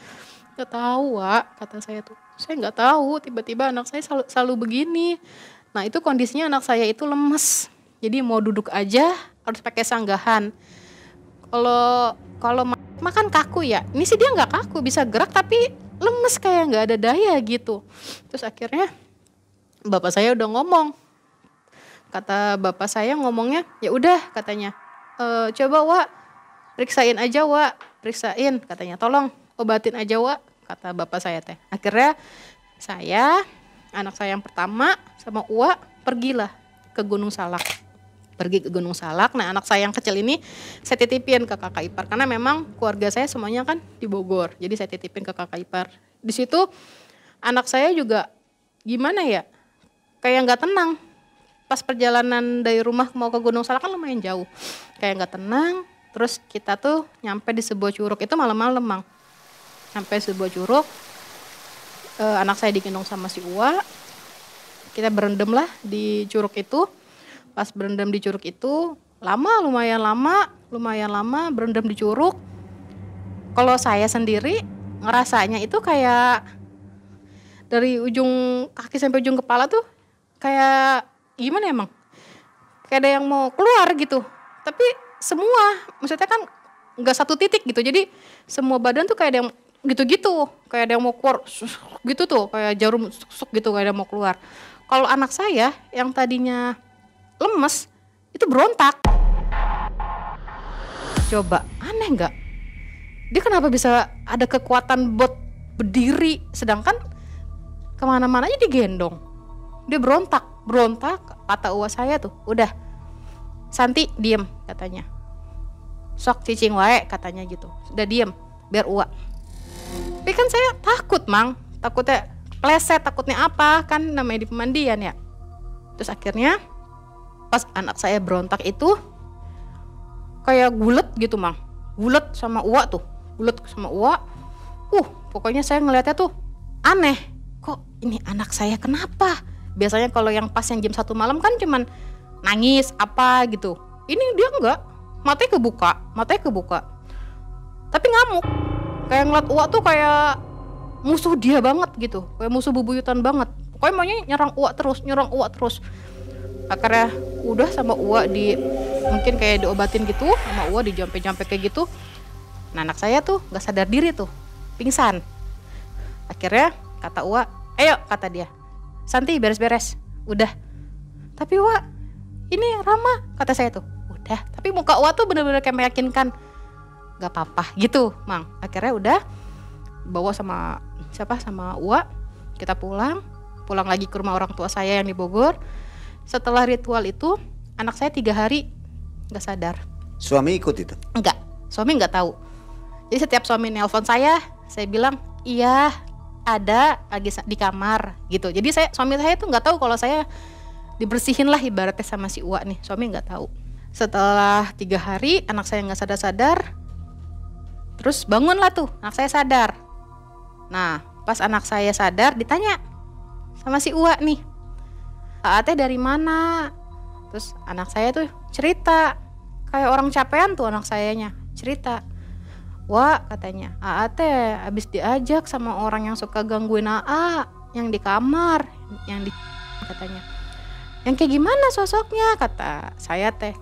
D: Nggak tahu Wak, kata saya tuh. Saya nggak tahu, tiba-tiba anak saya selalu begini. Nah itu kondisinya anak saya itu lemes. Jadi mau duduk aja harus pakai sanggahan. Kalau makan kaku ya. Ini sih dia nggak kaku, bisa gerak tapi lemes kayak nggak ada daya gitu. Terus akhirnya bapak saya udah ngomong. Kata bapak saya ngomongnya, ya udah katanya, coba Wak, periksain aja Wak, periksain katanya, tolong obatin aja Wak, kata bapak saya teh. Akhirnya saya, anak saya yang pertama sama Uwa pergilah ke Gunung Salak. Pergi ke Gunung Salak. Nah anak saya yang kecil ini saya titipin ke kakak ipar karena memang keluarga saya semuanya kan di Bogor. Jadi saya titipin ke kakak ipar. Di situ anak saya juga gimana ya, kayak nggak tenang. Pas perjalanan dari rumah mau ke Gunung Salak kan lumayan jauh. Kayak nggak tenang. Terus kita tuh nyampe di sebuah curug, itu malam-malam Mang. Sampai sebuah curug, anak saya digendong sama si Uwa. Kita berendam lah di curug itu. Pas berendam di curug itu lumayan lama berendam di curug. Kalau saya sendiri ngerasanya itu kayak dari ujung kaki sampai ujung kepala tuh kayak gimana emang? Kayak ada yang mau keluar gitu. Tapi semua, maksudnya kan nggak satu titik gitu. Jadi semua badan tuh kayak ada yang gitu-gitu, kayak ada yang mau keluar gitu tuh, kayak jarum gitu, kayak ada yang mau keluar. Kalau anak saya yang tadinya lemes itu berontak. Coba aneh nggak? Dia kenapa bisa ada kekuatan buat berdiri, sedangkan kemana-mana aja digendong. Dia berontak, kata uwa saya tuh, udah Santi diem katanya, sok cicing wae katanya gitu, udah diem biar uwa. Tapi kan saya takut Mang, takutnya pleset, takutnya apa, kan namanya di pemandian ya. Terus akhirnya pas anak saya berontak itu kayak gulet gitu Mang, gulet sama uwa tuh, pokoknya saya ngeliatnya tuh aneh, kok ini anak saya kenapa? Biasanya kalau yang pas yang jam 1 malam kan cuman nangis apa gitu, ini dia enggak, matanya kebuka, tapi ngamuk, kayak ngeliat uwa tuh kayak musuh dia banget gitu, kayak musuh bubuyutan banget, pokoknya maunya nyerang uwa terus. Akhirnya udah sama uwa mungkin kayak diobatin gitu, sama uwa dijampe-jampe kayak gitu. Nah anak saya tuh gak sadar diri tuh, pingsan. Akhirnya kata uwa, ayo kata dia, Santi beres-beres, udah. Tapi Uwa, ini Rama, kata saya tuh, udah. Tapi muka Uwa tuh bener-bener kayak meyakinkan, gak apa-apa gitu Mang. Akhirnya udah, bawa sama Uwa, kita pulang lagi ke rumah orang tua saya yang di Bogor. Setelah ritual itu, anak saya 3 hari gak sadar.
C: Suami ikut itu?
D: Enggak, suami gak tahu. Jadi setiap suami nelpon saya bilang, iya ada lagi di kamar gitu. Jadi suami saya tuh nggak tahu kalau saya dibersihin lah ibaratnya sama si Uwa nih. Suami nggak tahu. Setelah 3 hari anak saya nggak sadar, terus bangun lah tuh anak saya sadar. Nah pas anak saya sadar ditanya sama si Uwa nih, Ate dari mana? Terus anak saya tuh cerita kayak orang capean tuh, anak sayanya cerita, Wah katanya, Ate abis diajak sama orang yang suka gangguin Aa, yang di kamar, yang di katanya. Yang kayak gimana sosoknya? Kata saya teh,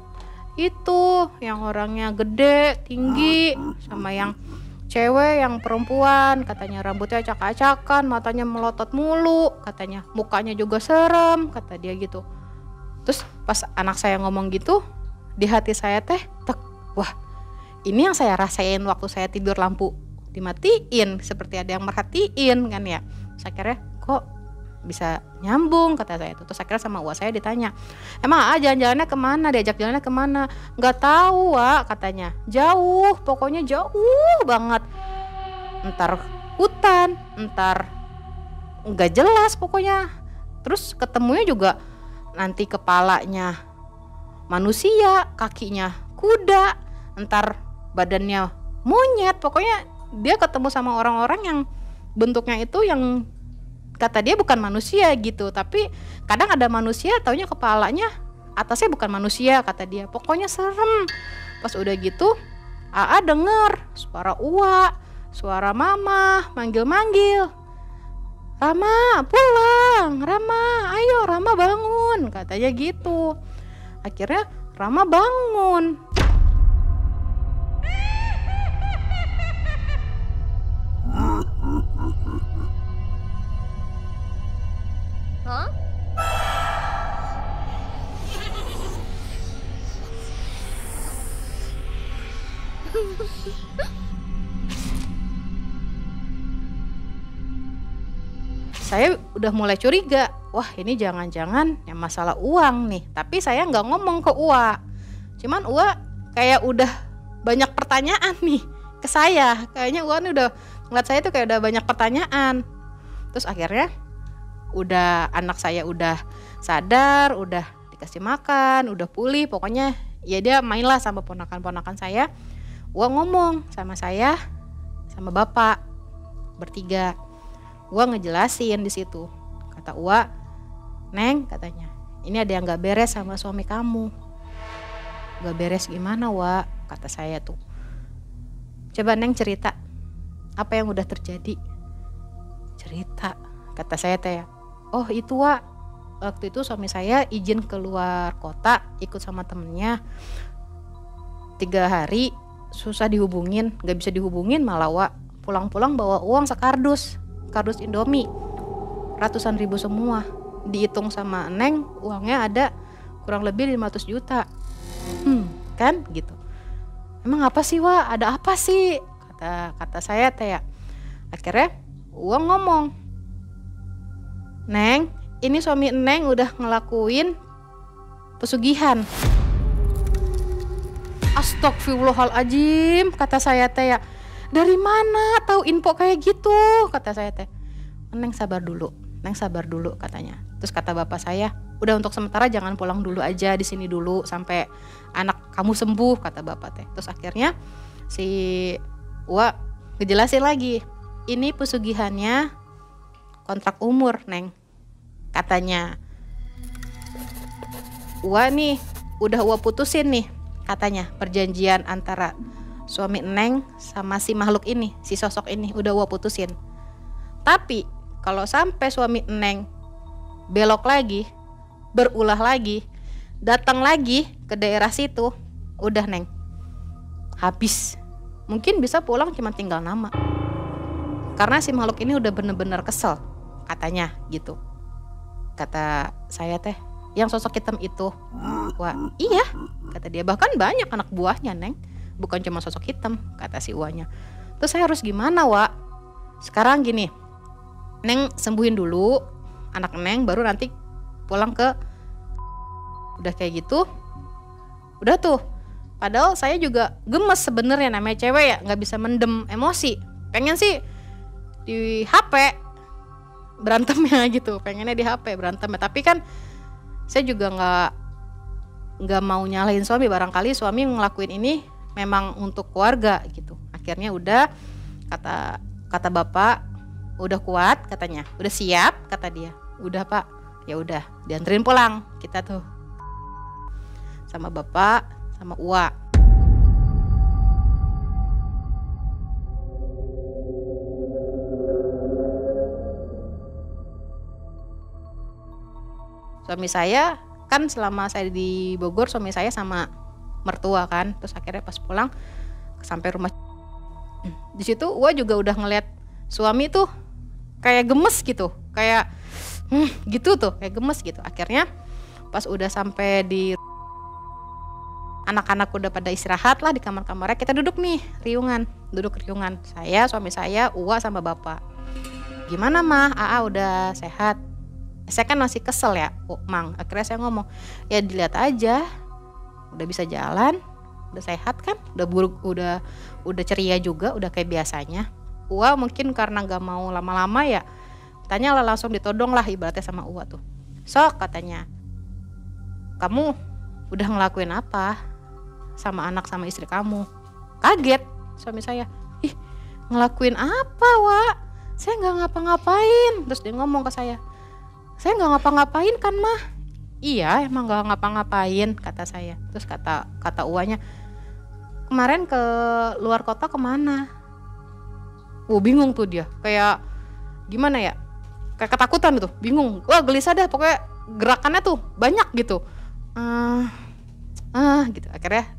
D: itu yang orangnya gede, tinggi, sama yang cewek, yang perempuan, katanya rambutnya acak-acakan, matanya melotot mulu, katanya mukanya juga serem, kata dia gitu. Terus pas anak saya ngomong gitu, di hati saya teh, wah ini yang saya rasain waktu saya tidur lampu dimatiin, seperti ada yang merhatiin kan ya. Saya kira kok bisa nyambung, kata saya itu. Terus akhirnya sama Uwa saya ditanya, emang jalan-jalannya kemana, diajak jalannya kemana? Nggak tahu Wak, katanya, jauh, pokoknya jauh banget, entar hutan, entar nggak jelas pokoknya. Terus ketemunya juga nanti kepalanya manusia, kakinya kuda, entar badannya monyet, pokoknya dia ketemu sama orang-orang yang bentuknya itu yang
A: kata dia bukan manusia gitu, tapi kadang ada manusia taunya kepalanya atasnya bukan manusia kata dia. Pokoknya serem. Pas udah gitu AA denger suara Uwa, suara mama manggil-manggil, Rama pulang, Rama ayo Rama bangun, katanya gitu. Akhirnya Rama bangun. Saya udah mulai curiga, wah ini jangan-jangan yang masalah uang nih. Tapi saya nggak ngomong ke Uwa, cuman Uwa kayak udah banyak pertanyaan nih ke saya. Kayaknya Uwa nih udah ngeliat saya tuh kayak udah banyak pertanyaan. Terus akhirnya udah anak saya udah sadar, udah dikasih makan, udah pulih. Pokoknya ya dia mainlah sama ponakan-ponakan saya. Uwa ngomong sama saya, sama bapak bertiga. Uwa ngejelasin di situ. Kata Uwa, Neng katanya, ini ada yang gak beres sama suami kamu. Gak beres gimana Uwa? Kata saya tuh. Coba Neng cerita, apa yang udah terjadi? Cerita, kata saya teh. Oh itu Uwa, waktu itu suami saya izin keluar kota, ikut sama temennya. 3 hari susah dihubungin, gak bisa dihubungin malah Uwa pulang-pulang bawa uang sekardus Indomie, ratusan ribu semua. Dihitung sama Neng, uangnya ada kurang lebih 500 juta. Kan gitu. Emang apa sih Wak? Ada apa sih? Kata saya teh ya. Akhirnya uang ngomong, Neng, ini suami Neng udah ngelakuin pesugihan. Astagfirullahaladzim, kata saya teh ya. Dari mana tahu info kayak gitu? Kata saya teh. Neng sabar dulu katanya. Terus kata bapak saya, udah untuk sementara jangan pulang dulu aja, di sini dulu sampai anak kamu sembuh, kata bapak teh. Terus akhirnya si Uwa ngejelasin lagi, ini pesugihannya kontrak umur Neng, katanya. Uwa nih udah Uwa putusin nih, katanya perjanjian antara suami Neng sama si makhluk ini, si sosok ini udah Uwa putusin. Tapi kalau sampai suami Neng belok lagi, berulah lagi, datang lagi ke daerah situ, udah Neng, habis. Mungkin bisa pulang cuma tinggal nama. Karena si makhluk ini udah bener-bener kesel, katanya gitu. Kata saya teh, yang sosok hitam itu. Wah, iya, kata dia. Bahkan banyak anak buahnya Neng, bukan cuma sosok hitam, kata si Uwanya. Terus saya harus gimana Wak? Sekarang gini, Neng sembuhin dulu anak Neng, baru nanti pulang ke. Udah kayak gitu, udah tuh. Padahal saya juga gemes sebenarnya, namanya cewek ya, nggak bisa mendem emosi. Pengen sih di HP berantemnya gitu, pengennya di HP berantemnya. Tapi kan saya juga nggak mau nyalahin suami, barangkali suami ngelakuin ini memang untuk keluarga gitu. Akhirnya udah kata bapak, udah kuat katanya, udah siap kata dia. Udah Pak, ya udah dianterin pulang kita tuh sama bapak sama Uwa. Suami saya kan selama saya di Bogor, suami saya sama mertua kan. Terus akhirnya pas pulang sampai rumah, di situ Uwa juga udah ngeliat suami tuh kayak gemes gitu, kayak gitu tuh, kayak gemes gitu. Akhirnya pas udah sampai di, anak-anak udah pada istirahat lah di kamar-kamarnya, kita duduk riungan. Saya, suami saya, Uwa sama bapak. Gimana Mah, AA udah sehat? Saya kan masih kesel ya, Mang. Akhirnya saya ngomong, ya dilihat aja, udah bisa jalan, udah sehat kan, udah ceria juga, udah kayak biasanya. Uwa mungkin karena nggak mau lama-lama ya, tanya lah langsung ditodong lah ibaratnya sama Uwa tuh. Sok katanya, kamu udah ngelakuin apa sama anak sama istri kamu? Kaget suami saya, ih ngelakuin apa Wak? saya nggak ngapa-ngapain. Terus dia ngomong ke saya nggak ngapa-ngapain kan mah. Iya emang nggak ngapa-ngapain kata saya. Terus kata uanya, kemarin ke luar kota kemana? Bingung tuh dia, kayak gimana ya, kayak ketakutan gitu, bingung, wah gelisah dah pokoknya, gerakannya tuh banyak gitu. Gitu. Akhirnya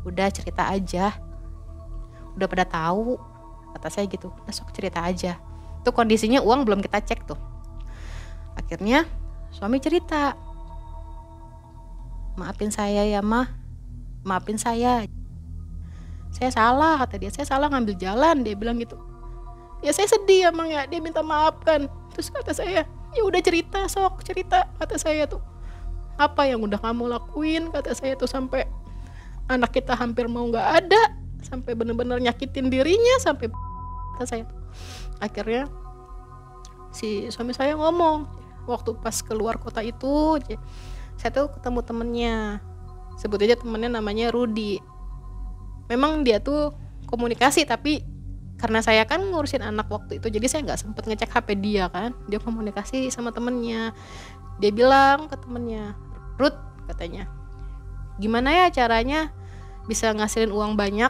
A: udah cerita aja, udah pada tahu kata saya gitu, udah sok cerita aja. Tuh kondisinya uang belum kita cek tuh. Akhirnya suami cerita, maafin saya ya mah, maafin saya salah kata dia, saya salah ngambil jalan, dia bilang gitu. Ya saya sedih emang ya, dia minta maaf kan. Terus kata saya, ya udah cerita, sok cerita kata saya tuh. Apa yang udah kamu lakuin kata saya tuh, sampai anak kita hampir mau nggak ada, sampai bener-bener nyakitin dirinya, sampai kata saya tuh. Akhirnya si suami saya ngomong, waktu pas keluar kota itu saya tuh ketemu temennya, sebut aja temennya namanya Rudi. Memang dia tuh komunikasi, tapi karena saya kan ngurusin anak waktu itu, jadi saya nggak sempet ngecek HP dia kan. Dia komunikasi sama temennya, dia bilang ke temennya, Ruth katanya, gimana ya caranya bisa ngasilin uang banyak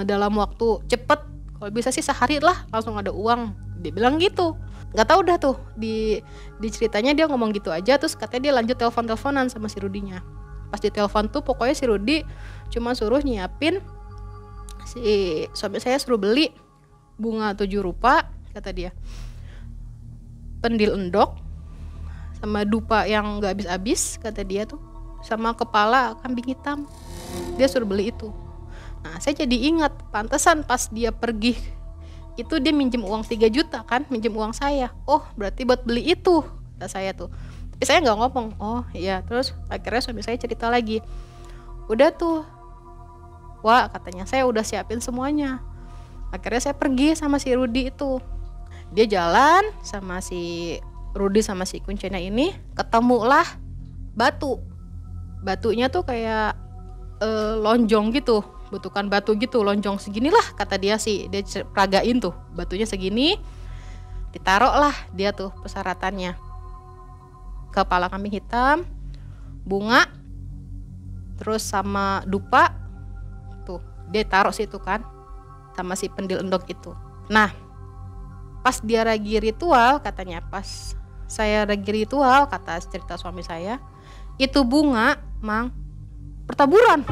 A: dalam waktu cepet, kalau bisa sih sehari lah langsung ada uang, dia bilang gitu. Nggak tahu dah tuh di ceritanya dia ngomong gitu aja. Terus katanya dia lanjut teleponan sama si Rudinya. Pas di telepon tuh pokoknya si Rudi cuma suruh nyiapin, si suami saya suruh beli bunga 7 rupa kata dia, pendil endok sama dupa yang gak habis-habis kata dia tuh, sama kepala kambing hitam, dia suruh beli itu. Nah saya jadi ingat, pantesan pas dia pergi itu dia minjem uang 3 juta kan, minjem uang saya. Oh berarti buat beli itu kata saya tuh. Tapi saya gak ngomong, oh iya. Terus akhirnya suami saya cerita lagi, udah tuh wah katanya saya udah siapin semuanya. Akhirnya saya pergi sama si Rudi itu, dia jalan sama si Rudi sama si Kuncena ini, ketemulah batunya tuh kayak lonjong gitu, bentukan batu gitu, lonjong segini lah kata dia sih, dia peragain tuh batunya segini, ditaruh lah dia tuh persyaratannya, kepala kambing hitam, bunga, terus sama dupa tuh dia taruh situ kan, sama si pendil endok itu. Nah pas dia lagi ritual katanya, pas saya lagi ritual kata cerita suami saya, itu bunga mang bertaburan,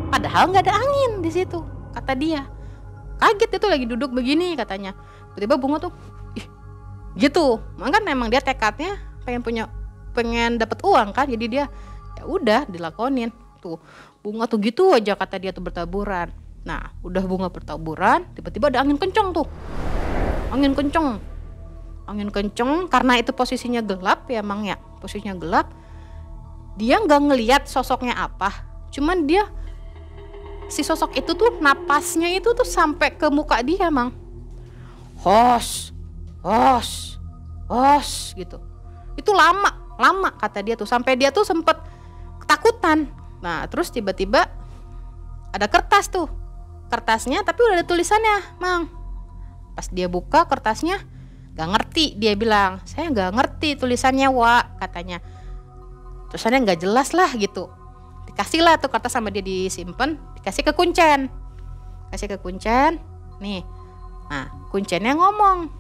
A: padahal nggak ada angin di situ kata dia. Kaget itu lagi duduk begini katanya, tiba-tiba bunga tuh gitu. Kan memang dia tekadnya pengen dapat uang kan, jadi dia ya udah dilakonin tuh bunga tuh gitu aja kata dia tuh bertaburan. Nah udah bunga bertaburan, tiba-tiba ada angin kenceng tuh, angin kenceng karena itu posisinya gelap ya Mang ya, posisinya gelap. Dia nggak ngelihat sosoknya apa, cuman dia si sosok itu tuh napasnya itu tuh sampai ke muka dia Mang, hos gitu. Itu lama kata dia tuh, sampai dia tuh sempet ketakutan. Nah terus tiba-tiba ada kertas tuh, kertasnya tapi udah ada tulisannya Mang. Pas dia buka kertasnya, gak ngerti, dia bilang saya gak ngerti tulisannya Wak katanya, tulisannya gak jelas lah gitu. Dikasih lah tuh kertas sama dia, disimpan, dikasih ke Kuncen, nih. Nah Kuncennya ngomong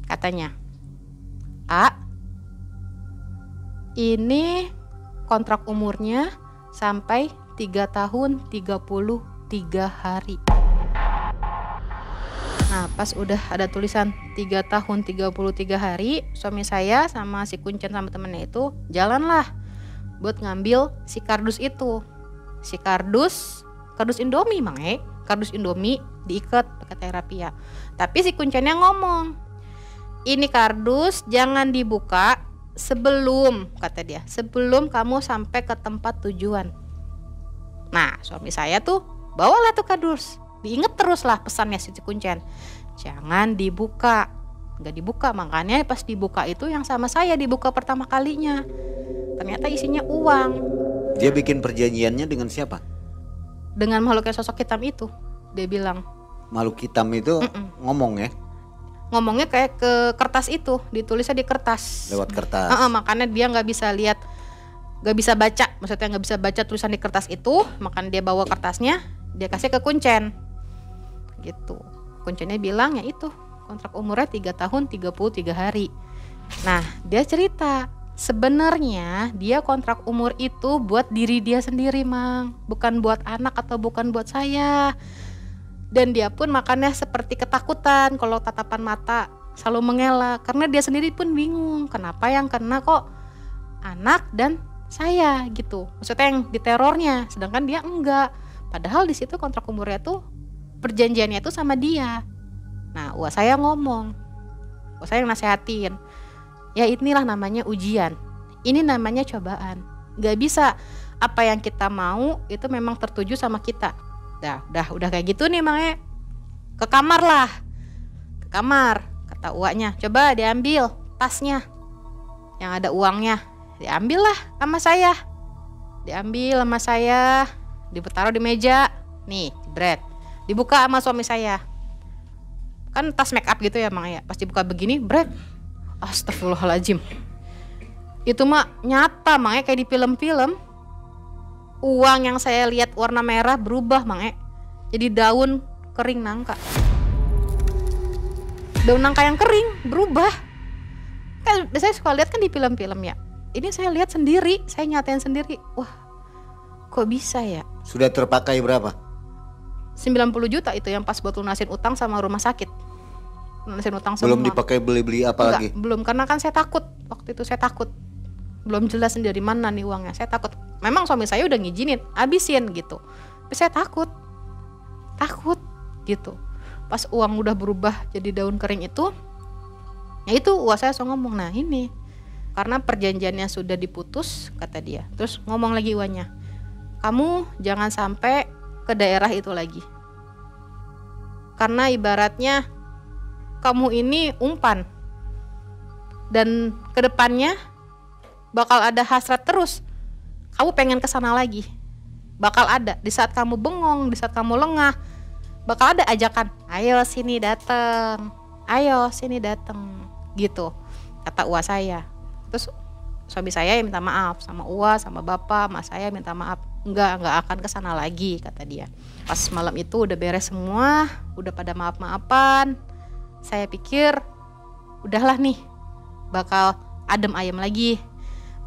A: katanya, ini kontrak umurnya sampai 3 tahun 33 hari. Nah pas udah ada tulisan 3 tahun 33 hari, suami saya sama si Kuncen sama temennya itu jalanlah buat ngambil si kardus itu. Si kardus Indomie Mang, kardus Indomie diikat pakai terapia. Tapi si Kuncennya ngomong, ini kardus jangan dibuka sebelum, kata dia, sebelum kamu sampai ke tempat tujuan. Nah suami saya tuh bawalah tuh kardus, diinget terus lah pesannya si Kuncen, jangan dibuka. Gak dibuka, makanya pas dibuka itu yang sama saya dibuka pertama kalinya, ternyata isinya uang.
C: Dia bikin perjanjiannya dengan siapa?
A: Dengan makhluk yang sosok hitam itu. Dia bilang
C: makhluk hitam itu ngomong ya?
A: Ngomongnya kayak ke kertas itu, ditulisnya di kertas.
C: Lewat kertas.
A: Makanya dia nggak bisa lihat, nggak bisa baca. Maksudnya nggak bisa baca tulisan di kertas itu, makanya dia bawa kertasnya, dia kasih ke kuncen. Gitu. Kuncennya bilang ya itu, kontrak umurnya 3 tahun 33 hari. Nah, dia cerita, sebenarnya dia kontrak umur itu buat diri dia sendiri, Mang. Bukan buat anak atau bukan buat saya. Dan dia pun makannya seperti ketakutan kalau tatapan mata selalu mengelak. Karena dia sendiri pun bingung kenapa yang kena kok anak dan saya gitu. Maksudnya yang diterornya, sedangkan dia enggak. Padahal di situ kontrak umurnya tuh perjanjiannya tuh sama dia. Nah, uak saya ngomong, uak saya yang nasehatin. Ya inilah namanya ujian. Ini namanya cobaan. Gak bisa apa yang kita mau itu memang tertuju sama kita. Udah kayak gitu nih Mang. Ke kamar lah. Ke kamar, kata uaknya. Coba diambil tasnya yang ada uangnya. Diambil lah sama saya. Diambil sama saya, ditaruh di meja. Nih, jebret. Dibuka sama suami saya. Kan tas make up gitu ya Mang ya. Pas dibuka begini, bret. Astagfirullahaladzim. Itu mah nyata Mang kayak di film-film. Uang yang saya lihat warna merah berubah Mang jadi daun kering nangka. Daun nangka yang kering berubah. Kan biasanya suka lihat kan di film-film ya. Ini saya lihat sendiri, saya nyatain sendiri. Wah, kok bisa ya?
C: Sudah terpakai berapa?
A: 90 juta itu yang pas buat lunasin utang sama rumah sakit. Lunasin utang semua.
C: Belum dipakai beli-beli apa
A: enggak,
C: lagi?
A: Belum, karena kan saya takut. Waktu itu saya takut. Belum jelas dari mana nih uangnya. Saya takut. Memang suami saya udah ngizinin, habisin gitu. Tapi saya takut gitu. Pas uang udah berubah jadi daun kering itu, ya itu uang saya langsung ngomong, nah ini karena perjanjiannya sudah diputus, kata dia. Terus ngomong lagi uangnya, kamu jangan sampai ke daerah itu lagi. Karena ibaratnya kamu ini umpan. Dan kedepannya bakal ada hasrat terus. Kamu pengen kesana lagi. Bakal ada. Di saat kamu bengong, di saat kamu lengah, bakal ada ajakan. Ayo sini dateng. Ayo sini dateng. Gitu. Kata uwa saya. Terus suami saya minta maaf sama uwa, sama bapak, sama saya minta maaf. Enggak akan kesana lagi, kata dia. Pas malam itu udah beres semua, udah pada maaf-maafan. Saya pikir udahlah nih, bakal adem ayem lagi.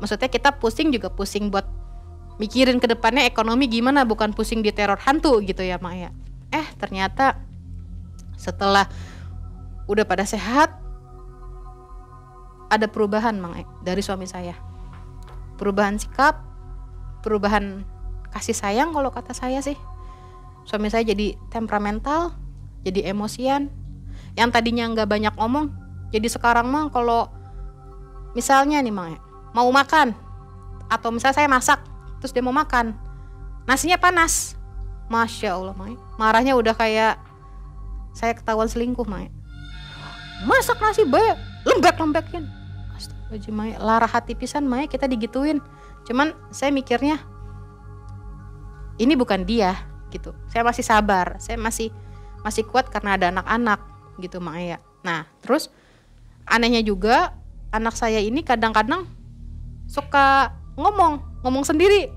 A: Maksudnya kita pusing juga pusing buat mikirin ke depannya ekonomi gimana, bukan pusing di teror hantu gitu ya Mak ya. Ternyata setelah udah pada sehat, ada perubahan Mang dari suami saya. Perubahan sikap, perubahan kasih sayang kalau kata saya sih. Suami saya jadi temperamental, jadi emosian. Yang tadinya nggak banyak ngomong, jadi sekarang mah kalau misalnya nih Mang, mau makan atau misalnya saya masak, terus dia mau makan, nasinya panas, Masya Allah Mang, marahnya udah kayak saya ketahuan selingkuh Mang. Masak nasi banyak, lembek-lembekin. Astagfirullahaladzim Mang, lara hati pisan Mang kita digituin. Cuman saya mikirnya ini bukan dia gitu. Saya masih sabar, saya masih kuat karena ada anak-anak gitu Mang ya. Nah terus anehnya juga anak saya ini kadang-kadang suka ngomong sendiri.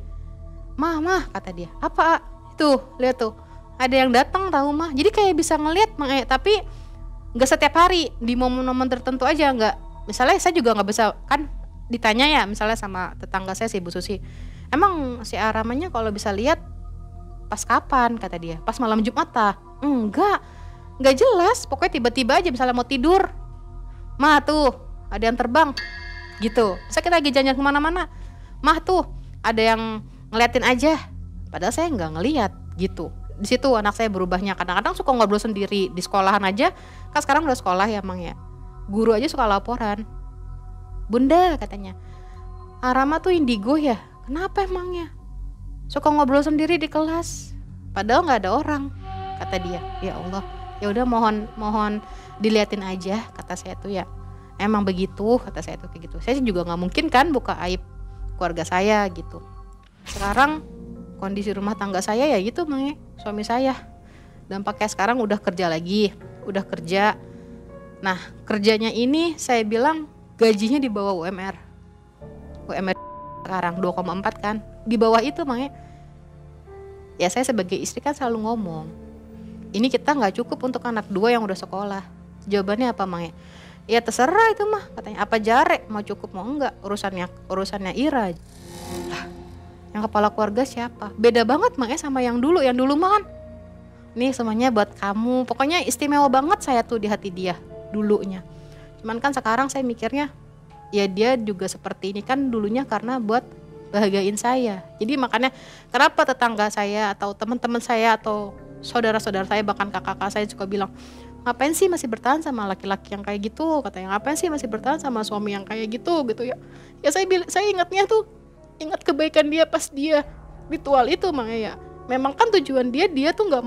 A: Mah kata dia, apa itu lihat tuh ada yang datang tahu mah. Jadi kayak bisa ngelihat Mang tapi nggak setiap hari, di momen-momen tertentu aja. Nggak, misalnya saya juga nggak bisa kan ditanya ya misalnya sama tetangga saya si Bu Susi, emang si Aramanya kalau bisa lihat pas kapan, kata dia, pas malam Jumat nggak jelas, pokoknya tiba-tiba aja misalnya mau tidur, mah tuh ada yang terbang gitu. Misalnya kita lagi jalan kemana-mana, mah tuh ada yang ngeliatin aja, padahal saya nggak ngeliat gitu. Di situ anak saya berubahnya. Kadang-kadang suka ngobrol sendiri di sekolahan aja, kan sekarang udah sekolah ya Mang ya, guru aja suka laporan, Bunda katanya Arama tuh indigo ya, kenapa emangnya suka ngobrol sendiri di kelas padahal nggak ada orang, kata dia. Ya Allah, ya udah mohon diliatin aja, kata saya tuh ya. Emang begitu, kata saya tuh kayak gitu. Saya juga nggak mungkin kan buka aib keluarga saya gitu. Sekarang kondisi rumah tangga saya ya gitu Mang, suami saya Dampaknya sekarang udah kerja lagi, udah kerja. Nah, kerjanya ini saya bilang gajinya di bawah UMR. UMR sekarang 2,4 kan. Di bawah itu makanya ya saya sebagai istri kan selalu ngomong, ini kita nggak cukup untuk anak 2 yang udah sekolah. Jawabannya apa makanya? Ya terserah itu mah, katanya. Apa jare mau cukup mau enggak, urusannya Ira. Lah, yang kepala keluarga siapa? Beda banget makanya sama yang dulu mah kan. Nih semuanya buat kamu. Pokoknya istimewa banget saya tuh di hati dia dulunya. Cuman kan sekarang saya mikirnya ya dia juga seperti ini kan dulunya karena buat bahagiain saya. Jadi makanya kenapa tetangga saya atau teman-teman saya atau saudara-saudara saya bahkan kakak-kakak saya suka bilang, ngapain sih masih bertahan sama laki-laki yang kayak gitu, katanya. Ngapain sih masih bertahan sama suami yang kayak gitu ya. Ya saya ingatnya tuh, ingat kebaikan dia pas dia ritual itu makanya ya. Memang kan tujuan dia tuh nggak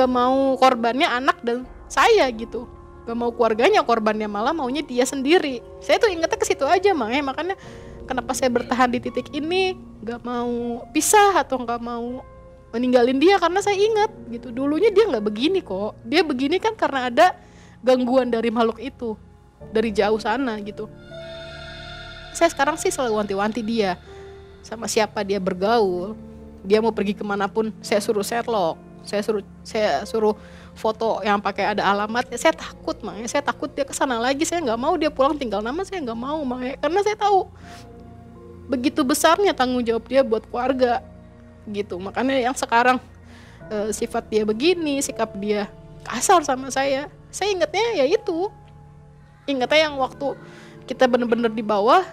A: mau korbannya anak dan saya gitu, nggak mau keluarganya korbannya, malah maunya dia sendiri. Saya tuh ingatnya ke situ aja makanya kenapa saya bertahan di titik ini, nggak mau pisah atau nggak mau meninggalin dia, karena saya ingat gitu dulunya dia nggak begini kok. Dia begini kan karena ada gangguan dari makhluk itu dari jauh sana gitu. Saya sekarang sih selalu wanti-wanti dia sama siapa dia bergaul. Dia mau pergi kemanapun saya suruh Sherlock, saya suruh foto yang pakai ada alamatnya. Saya takut dia kesana lagi. Saya nggak mau dia pulang tinggal nama, saya nggak mau makanya, karena saya tahu begitu besarnya tanggung jawab dia buat keluarga gitu. Makanya yang sekarang sifat dia begini, sikap dia kasar sama saya ingatnya ya itu, ingatnya yang waktu kita bener-bener di bawah,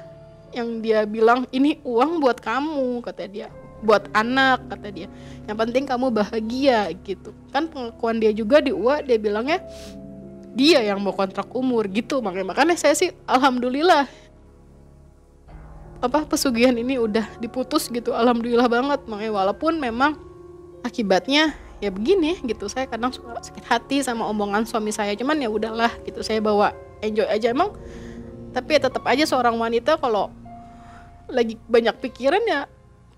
A: yang dia bilang ini uang buat kamu, kata dia, buat anak, kata dia, yang penting kamu bahagia gitu kan. Pengakuan dia juga di UA, dia bilangnya dia yang mau kontrak umur gitu. Makanya saya sih alhamdulillah pesugihan ini udah diputus gitu, alhamdulillah banget. Makanya walaupun memang akibatnya ya begini gitu, saya kadang suka sakit hati sama omongan suami saya, cuman ya udahlah gitu, saya bawa enjoy aja emang. Tapi ya tetap aja seorang wanita kalau lagi banyak pikiran ya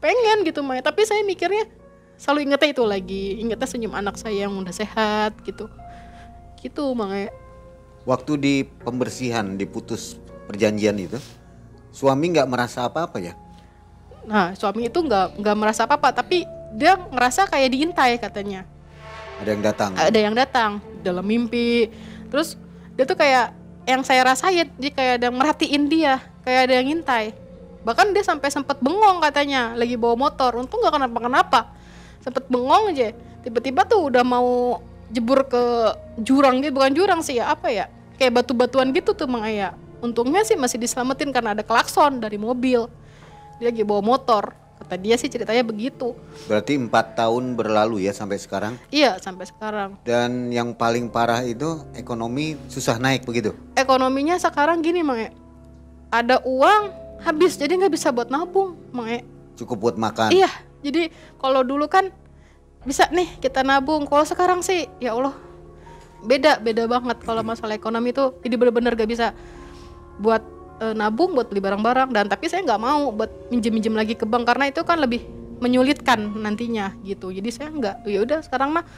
A: pengen gitu makanya. Tapi saya mikirnya selalu ingetnya itu lagi, ingetnya senyum anak saya yang udah sehat gitu makanya.
C: Waktu di pembersihan diputus perjanjian itu, suami nggak merasa apa-apa ya?
D: Nah, suami itu nggak merasa apa-apa, tapi dia ngerasa kayak diintai katanya.
C: Ada yang datang?
D: Ada yang datang dalam mimpi. Terus dia tuh kayak yang saya rasain, dia kayak ada yang merhatiin dia, kayak ada yang ngintai. Bahkan dia sampai sempat bengong katanya, lagi bawa motor. Untung nggak kenapa-kenapa. Sempet bengong aja. Tiba-tiba tuh udah mau jebur ke jurang gitu, bukan jurang sih ya, apa ya? Kayak batu-batuan gitu tuh Mang Aya. Untungnya sih masih diselamatin karena ada klakson dari mobil. Dia lagi bawa motor. Kata dia sih ceritanya begitu.
C: Berarti 4 tahun berlalu ya sampai sekarang?
D: Iya, sampai sekarang.
C: Dan yang paling parah itu ekonomi susah naik begitu?
D: Ekonominya sekarang gini Mang Aya. Ada uang habis, jadi nggak bisa buat nabung Mang Aya.
C: Cukup buat makan?
D: Iya, jadi kalau dulu kan bisa nih kita nabung. Kalau sekarang sih ya Allah beda banget. Kalau masalah ekonomi tuh jadi bener-bener gak bisa buat nabung, buat beli barang-barang. Dan tapi saya nggak mau buat minjem lagi ke bank karena itu kan lebih menyulitkan nantinya gitu. Jadi saya nggak, ya udah sekarang mah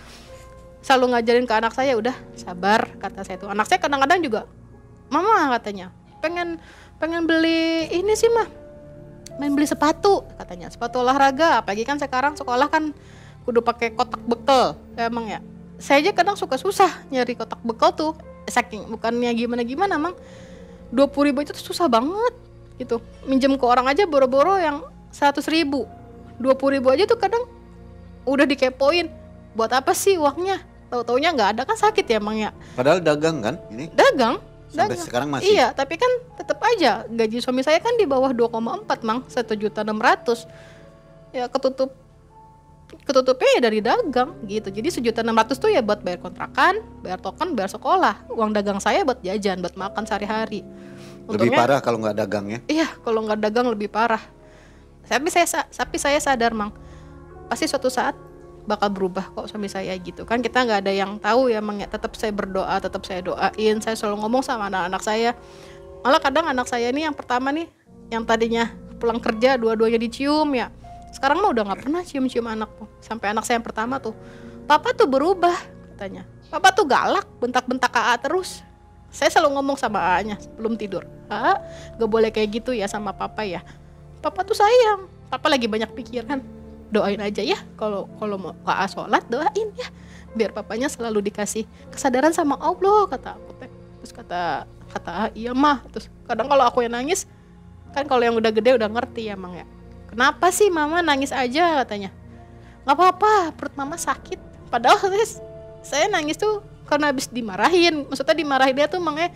D: selalu ngajarin ke anak saya, udah sabar, kata saya tuh. Anak saya kadang-kadang juga, mama katanya pengen beli ini sih mah, main beli sepatu katanya, sepatu olahraga. Apalagi kan sekarang sekolah kan kudu pakai kotak bekal ya emang ya. Saya aja kadang suka susah nyari kotak bekal tuh, saking bukannya gimana Mang, 20.000 itu tuh susah banget gitu. Minjem ke orang aja boro-boro yang 100.000, 20.000 aja tuh kadang udah dikepoin. Buat apa sih uangnya? Tahu-taunya nggak ada kan, sakit ya Mang ya.
C: Padahal dagang kan ini?
D: Dagang.
C: Sampai sekarang masih?
D: Iya, tapi kan tetap aja gaji suami saya kan di bawah 2,4 Mang, 1.600.000. Ya ketutupnya ya dari dagang gitu. Jadi 1.600.000 tuh ya buat bayar kontrakan, bayar token, bayar sekolah. Uang dagang saya buat jajan, buat makan sehari-hari.
C: Lebih parah kalau nggak dagang ya?
D: Iya, kalau nggak dagang lebih parah. Tapi saya sadar Mang, pasti suatu saat bakal berubah kok suami saya gitu kan. Kita nggak ada yang tahu ya Mang ya. Tetap saya berdoa, tetap saya doain. Saya selalu ngomong sama anak-anak saya. Malah kadang anak saya ini yang pertama nih, yang tadinya pulang kerja dua-duanya dicium ya, sekarang mah udah nggak pernah cium-cium anak tuh. Sampai anak saya yang pertama tuh Papa tuh berubah katanya. Papa tuh galak, bentak-bentak AA terus. Saya selalu ngomong sama AA-nya sebelum tidur. AA, gak boleh kayak gitu ya sama papa ya. Papa tuh sayang. Papa lagi banyak pikiran. Doain aja ya. Kalau mau AA sholat, doain ya. Biar papanya selalu dikasih kesadaran sama Allah, kata aku teh. Terus kata AA, iya mah. Terus kadang kalau aku yang nangis, kan kalau yang udah gede udah ngerti ya Mang ya. Kenapa sih mama nangis aja katanya. Gak apa-apa, perut mama sakit. Padahal saya nangis tuh karena habis dimarahin. Maksudnya dimarahinnya tuh makanya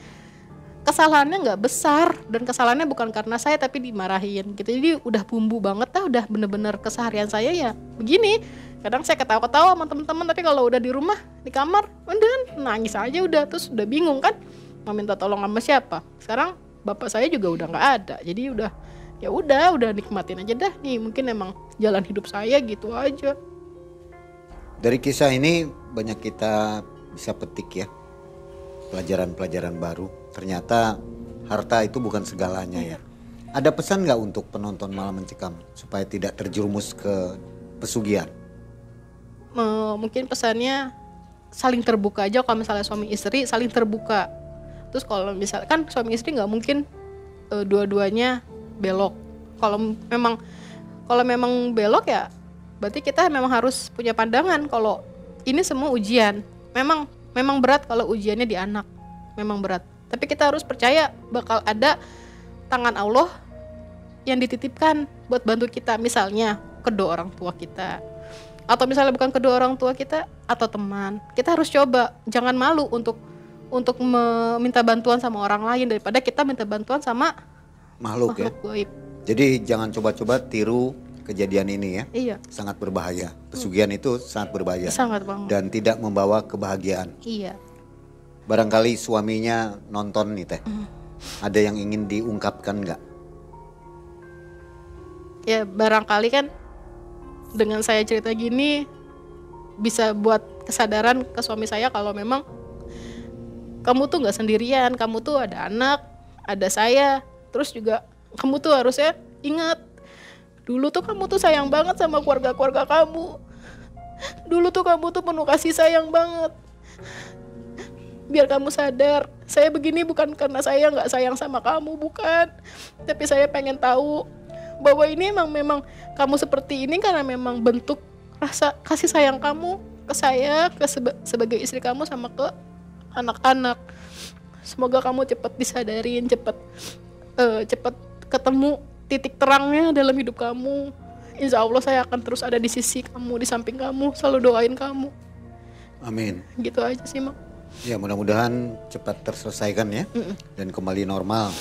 D: kesalahannya nggak besar dan kesalahannya bukan karena saya tapi dimarahin gitu. Jadi udah bumbu banget lah, udah bener-bener keseharian saya ya begini. Kadang saya ketawa-ketawa sama teman-teman, tapi kalau udah di rumah di kamar udah nangis aja udah, terus udah bingung kan mau minta tolong sama siapa. Sekarang bapak saya juga udah nggak ada, jadi udah nikmatin aja dah nih, mungkin emang jalan hidup saya gitu aja.
C: Dari kisah ini banyak kita bisa petik ya, pelajaran-pelajaran baru. Ternyata harta itu bukan segalanya ya. Ada pesan nggak untuk penonton Malam Mencekam supaya tidak terjerumus ke pesugihan?
D: Mungkin pesannya saling terbuka aja. Kalau misalnya suami istri saling terbuka. Terus kalau misalkan suami istri nggak mungkin dua-duanya belok. Kalau memang belok ya berarti kita memang harus punya pandangan kalau ini semua ujian. Memang berat kalau ujiannya di anak, memang berat. Tapi kita harus percaya bakal ada tangan Allah yang dititipkan buat bantu kita, misalnya kedua orang tua kita. Atau misalnya bukan kedua orang tua kita atau teman. Kita harus coba, jangan malu untuk meminta bantuan sama orang lain daripada kita minta bantuan sama makhluk gaib.
C: Jadi jangan coba-coba tiru kejadian ini ya.
D: Iya.
C: Sangat berbahaya. Pesugihan itu sangat berbahaya.
D: Sangat banget.
C: Dan tidak membawa kebahagiaan.
D: Iya.
C: Barangkali suaminya nonton nih teh. Ada yang ingin diungkapkan nggak?
D: Ya barangkali kan dengan saya cerita gini bisa buat kesadaran ke suami saya kalau memang kamu tuh nggak sendirian, kamu tuh ada anak, ada saya. Terus juga kamu tuh harusnya ingat, dulu tuh kamu tuh sayang banget sama keluarga-keluarga kamu. Dulu tuh kamu tuh penuh kasih sayang banget. Biar kamu sadar, saya begini bukan karena saya nggak sayang sama kamu, bukan. Tapi saya pengen tahu bahwa ini memang kamu seperti ini karena memang bentuk rasa kasih sayang kamu ke saya, sebagai istri kamu sama ke anak-anak. Semoga kamu cepat disadarin, cepat ketemu titik terangnya dalam hidup kamu. Insya Allah saya akan terus ada di sisi kamu, di samping kamu, selalu doain kamu.
C: Amin.
D: Gitu aja sih, Mak.
C: Ya mudah-mudahan cepat terselesaikan ya. Dan kembali normal.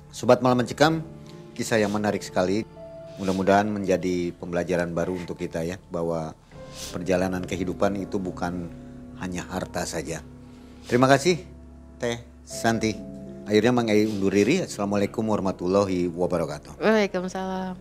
C: Sobat Malam Mencekam, kisah yang menarik sekali. Mudah-mudahan menjadi pembelajaran baru untuk kita ya, bahwa perjalanan kehidupan itu bukan hanya harta saja. Terima kasih Teh Santi. Akhirnya Mang Ei undur diri. Assalamualaikum warahmatullahi wabarakatuh.
A: Waalaikumsalam.